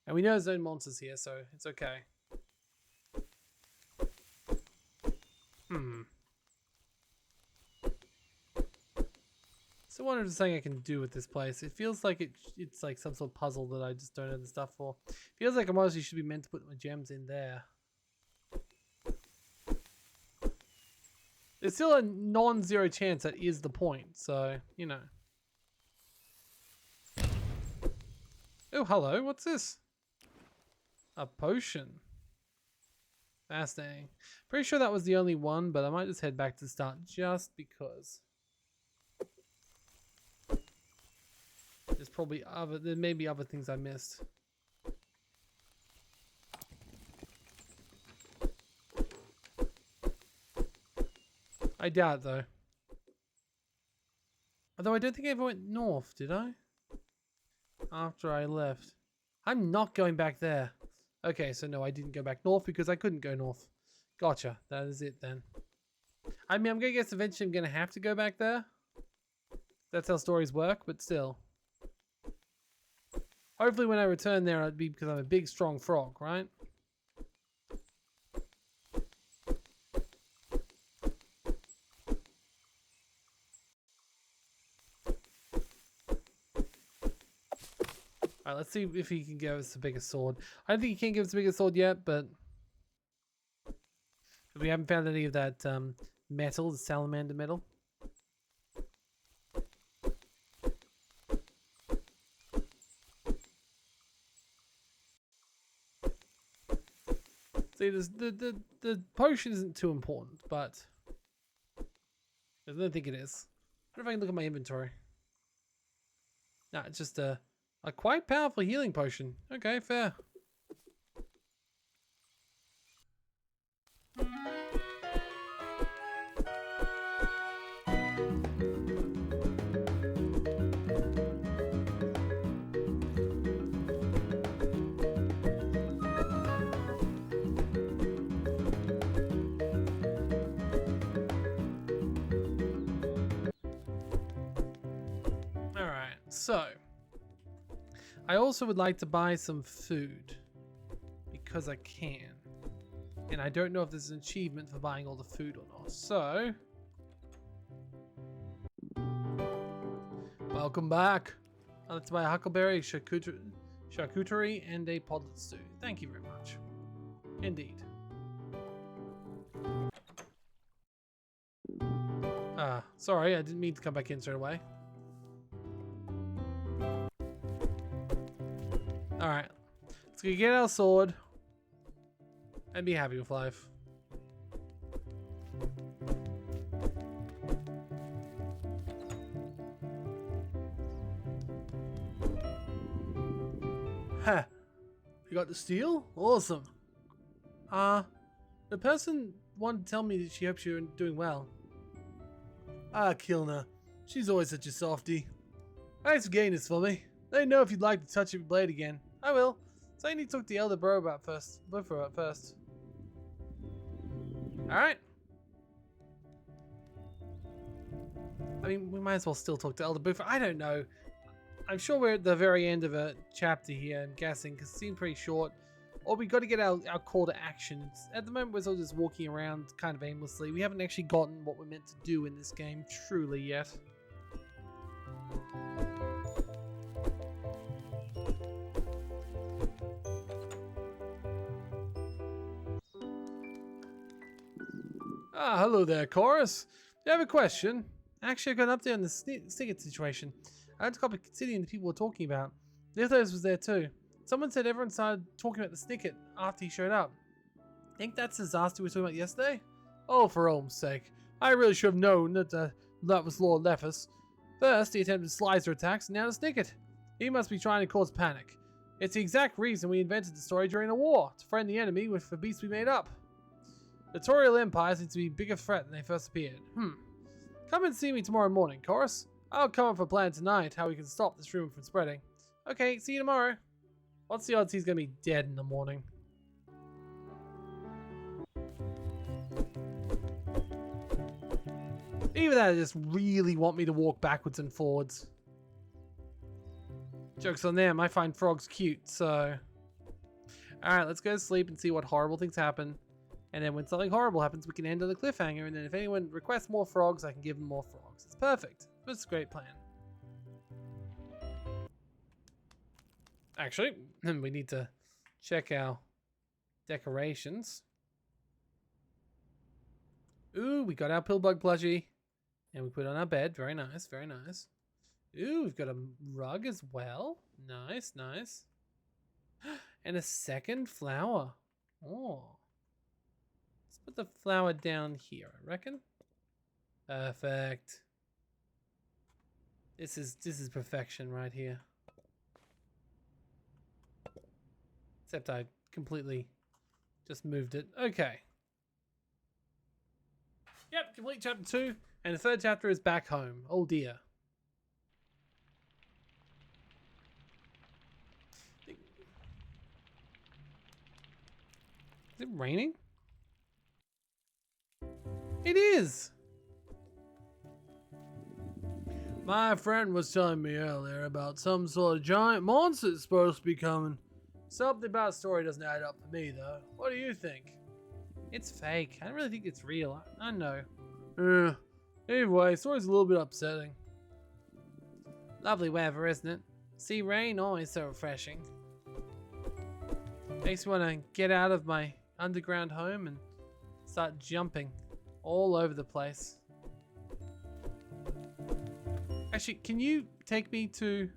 And we know there's no monsters here, so it's okay. So I wonder if there's something I can do with this place. It feels like it's like some sort of puzzle that I just don't know the stuff for. Feels like I mostly should be meant to put my gems in there. There's still a non-zero chance that is the point, so, you know. Oh, hello, what's this? A potion. Fascinating. Pretty sure that was the only one, but I might just head back to the start just because. There's probably there may be other things I missed. I doubt though. Although I don't think I ever went north, did I? After I left. I'm not going back there. Okay, so no, I didn't go back north because I couldn't go north. Gotcha. That is it then. I mean, I'm gonna guess eventually I'm gonna have to go back there. That's how stories work, but still. Hopefully when I return there, it'd be because I'm a big, strong frog, right? Alright, let's see if he can give us the biggest sword. I don't think he can give us the biggest sword yet, but we haven't found any of that metal, the salamander metal. See, the potion isn't too important, but I don't think it is. I wonder if I can look at my inventory. Nah, it's just a quite powerful healing potion. Okay, fair. Alright, so I also would like to buy some food because I can. And I don't know if there's an achievement for buying all the food or not. So, welcome back. Let's buy a huckleberry, charcuterie, and a podlet stew. Thank you very much. Indeed. Sorry, I didn't mean to come back in straight away. Alright. Let's go get our sword and be happy with life. Huh. You got the steel? Awesome. The person wanted to tell me that she hopes you're doing well. Kilner. She's always such a softie. Thanks for getting this for me. Let me know if you'd like to touch your blade again. I will. So I need to talk to the elder bro about first. Alright. I mean, we might as well still talk to Elder Boofer. I don't know. I'm sure we're at the very end of a chapter here, I'm guessing, because it seemed pretty short. Or we got to get our call to action. At the moment, we're still just walking around kind of aimlessly. We haven't actually gotten what we're meant to do in this game truly yet. Ah, hello there, Chorus. Do you have a question? Actually, I got an update on the snicket situation. I had to copy City and the people were talking about. Lithos was there too. Someone said everyone started talking about the snicket after he showed up. Think that's the disaster we were talking about yesterday? Oh, for Ohm's sake. I really should have known that that was Lord Lefus. First, he attempted slicer attacks, and now the snicket. He must be trying to cause panic. It's the exact reason we invented the story during the war, to frighten the enemy with the beast we made up. The Toriel Empire seems to be a bigger threat than they first appeared. Come and see me tomorrow morning, Chorus. I'll come up with a plan tonight how we can stop this rumor from spreading. Okay, see you tomorrow. What's the odds he's gonna be dead in the morning? Either that or just really want me to walk backwards and forwards. Joke's on them, I find frogs cute, so... Alright, let's go to sleep and see what horrible things happen. And then when something horrible happens, we can end on a cliffhanger, and then if anyone requests more frogs, I can give them more frogs. It's perfect. It's a great plan. Actually, we need to check our decorations. Ooh, we got our pillbug plushie. And we put it on our bed. Very nice, very nice. Ooh, we've got a rug as well. Nice, nice. And a second flower. Oh. Let's put the flower down here, I reckon. Perfect. This is perfection right here. Except I completely just moved it. Okay. Yep, complete chapter 2. And the third chapter is back home. Oh dear. Is it raining? It is! My friend was telling me earlier about some sort of giant monster that's supposed to be coming. Something about the story doesn't add up for me, though. What do you think? It's fake. I don't really think it's real. I know. Anyway, story's a little bit upsetting. Lovely weather, isn't it? Sea rain, always so refreshing. Makes me want to get out of my underground home and start jumping all over the place. Actually, can you take me to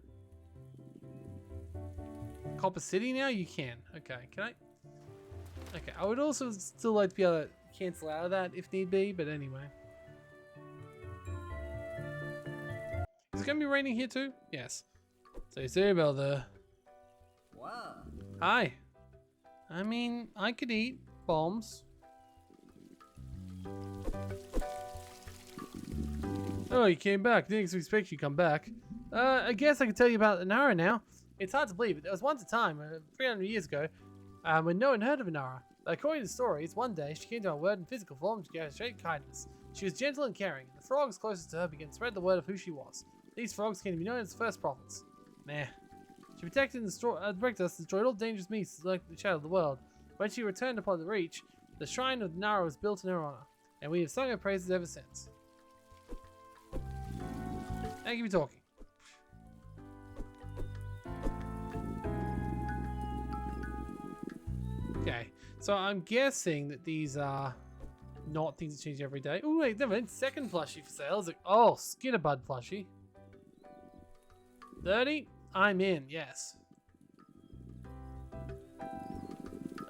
Copper City now? You can. Okay, can I? Okay, I would also still like to be able to cancel out of that if need be, but anyway. Is it going to be raining here too? Yes. So you see about the... Wow. Hi. I mean, I could eat bombs. Oh, you came back. Didn't expect you to come back. I guess I can tell you about Inara now. It's hard to believe, but there was once a time, 300 years ago, when no one heard of Inara. But according to stories, one day she came to our word in physical form to give us great kindness. She was gentle and caring, and the frogs closest to her began to spread the word of who she was. These frogs came to be known as the first prophets. Meh. She protected and protected us, destroyed all dangerous beasts like the shadow of the world. When she returned upon the reach, the shrine of Nara was built in her honor, and we have sung her praises ever since. Thank you for talking. Okay, so I'm guessing that these are not things that change every day. Oh wait, never mind. Second plushie for sale. It's like, oh, Skitterbud plushie. 30? I'm in, yes.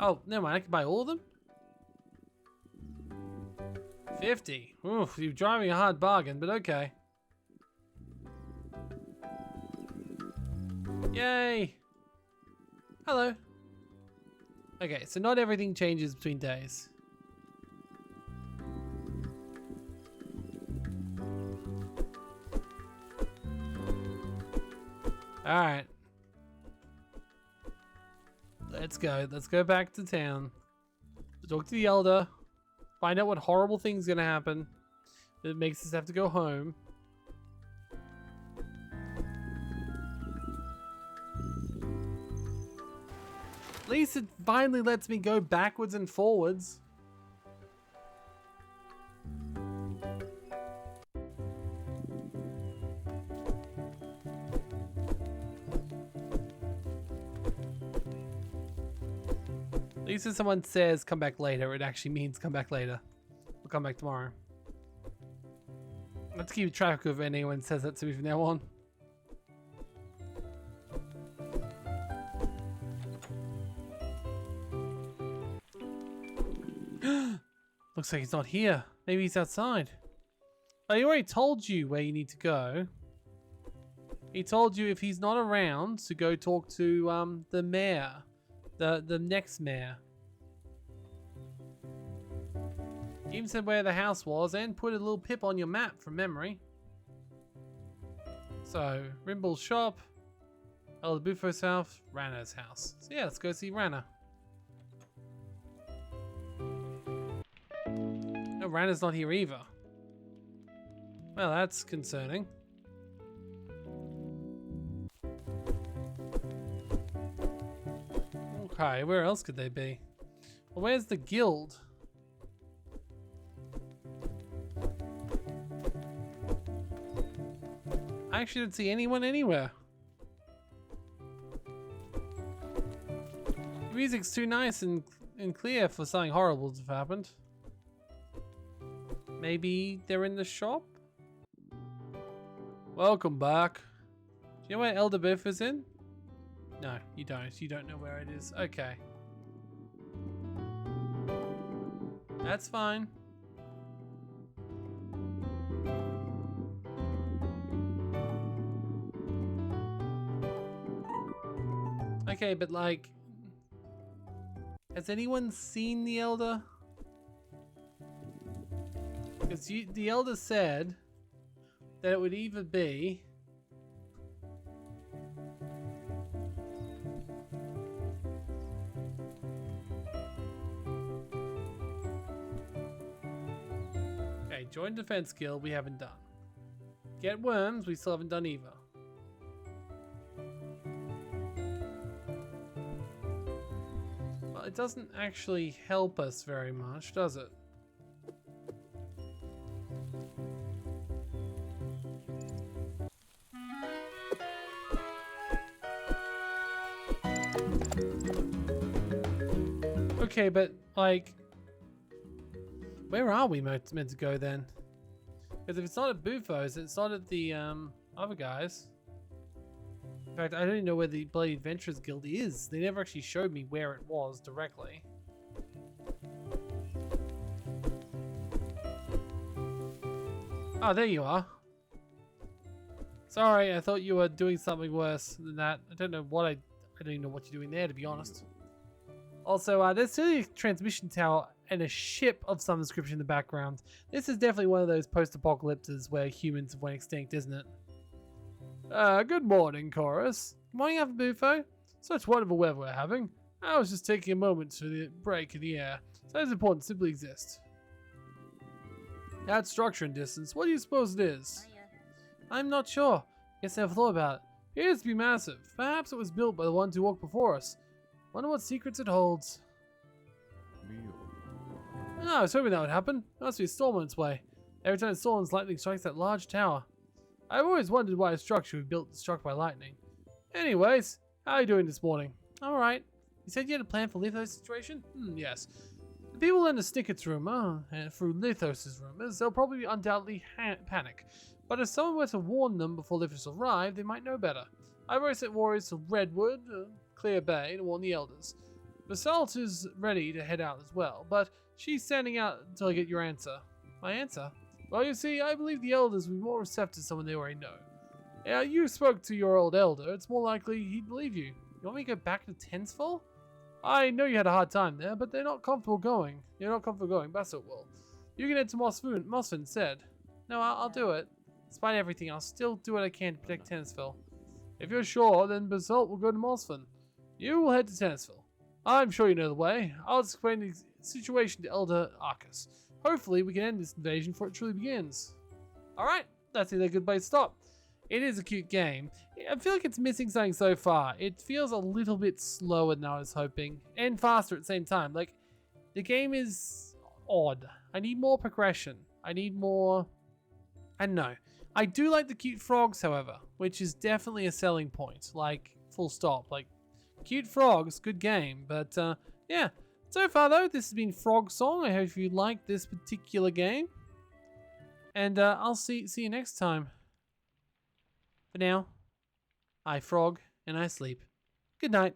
Oh, never mind. I can buy all of them? 50. Oof, you're driving a hard bargain, but okay. Yay! Hello. Okay, so not everything changes between days. Alright. Let's go. Let's go back to town. Talk to the elder. Find out what horrible thing's gonna happen that makes us have to go home. At least it finally lets me go backwards and forwards. At least if someone says come back later, it actually means come back later. I'll come back tomorrow. Let's keep track of if anyone says that to me from now on. Looks like he's not here. Maybe he's outside. Oh, he already told you where you need to go. He told you if he's not around to go talk to the mayor. The next mayor. He even said where the house was and put a little pip on your map from memory. So, Rimble's shop, El Bufo's house, Rana's house. So yeah, let's go see Rana. No, Rana's not here either. Well, that's concerning. Okay, where else could they be? Well, where's the guild? I actually didn't see anyone anywhere. The music's too nice and clear for something horrible to have happened. Maybe they're in the shop? Welcome back. Do you know where Elder Biff is in? No, you don't. You don't know where it is. Okay. That's fine. Okay, but like, has anyone seen the Elder? Because the Elder said that it would either be okay, join defense guild we haven't done. Get worms we still haven't done either. Well, it doesn't actually help us very much, does it? Okay, but like, where are we meant to go then? Because if it's not at Bufo's, it's not at the other guys. In fact, I don't even know where the Bloody Adventurers Guild is. They never actually showed me where it was directly. Oh, there you are. Sorry, I thought you were doing something worse than that. I don't know what I don't even know what you're doing there, to be honest. Also, there's still a transmission tower and a ship of some description in the background. This is definitely one of those post-apocalypses where humans have went extinct, isn't it? Good morning, Chorus. Good morning, Alpha Bufo. Such wonderful weather we're having. I was just taking a moment for the break in the air. So it's important to simply exist. That structure and distance, what do you suppose it is? I'm not sure. Guess I never thought about it. It appears to be massive. Perhaps it was built by the ones who walked before us. Wonder what secrets it holds. Oh, I was hoping that would happen. There must be a storm on its way. Every time a storm's lightning strikes that large tower. I've always wondered why a structure would be built struck by lightning. Anyways, how are you doing this morning? Alright. You said you had a plan for Lithos' situation? Yes. The people in the Snicket's room, and through Lithos' rumors, they'll probably undoubtedly panic. But if someone were to warn them before Lithos arrived, they might know better. I've already sent warriors to Redwood, Clear Bay to warn the elders. Basalt is ready to head out as well, but she's standing out until I get your answer. My answer? Well, you see, I believe the elders will be more receptive to someone they already know. Yeah, you spoke to your old elder. It's more likely he'd believe you. You want me to go back to Tensful? I know you had a hard time there, but they're not comfortable going. You're not comfortable going, Basalt will. You can head to Mosfin instead. No, I'll do it. Despite everything, I'll still do what I can to protect Tensful. If you're sure, then Basalt will go to Mosfin. You will head to Tensful. I'm sure you know the way. I'll explain the situation to Elder Arcus. Hopefully, we can end this invasion before it truly begins. Alright, that's a good place to stop. It is a cute game. I feel like it's missing something so far. It feels a little bit slower than I was hoping, and faster at the same time. Like, the game is odd. I need more progression. I need more... I don't know. I do like the cute frogs, however, which is definitely a selling point. Like, full stop. Like, cute frogs, good game. But, yeah, So far though, this has been Frogsong. I hope you liked this particular game. And I'll see you next time. For now, I frog and I sleep. Good night.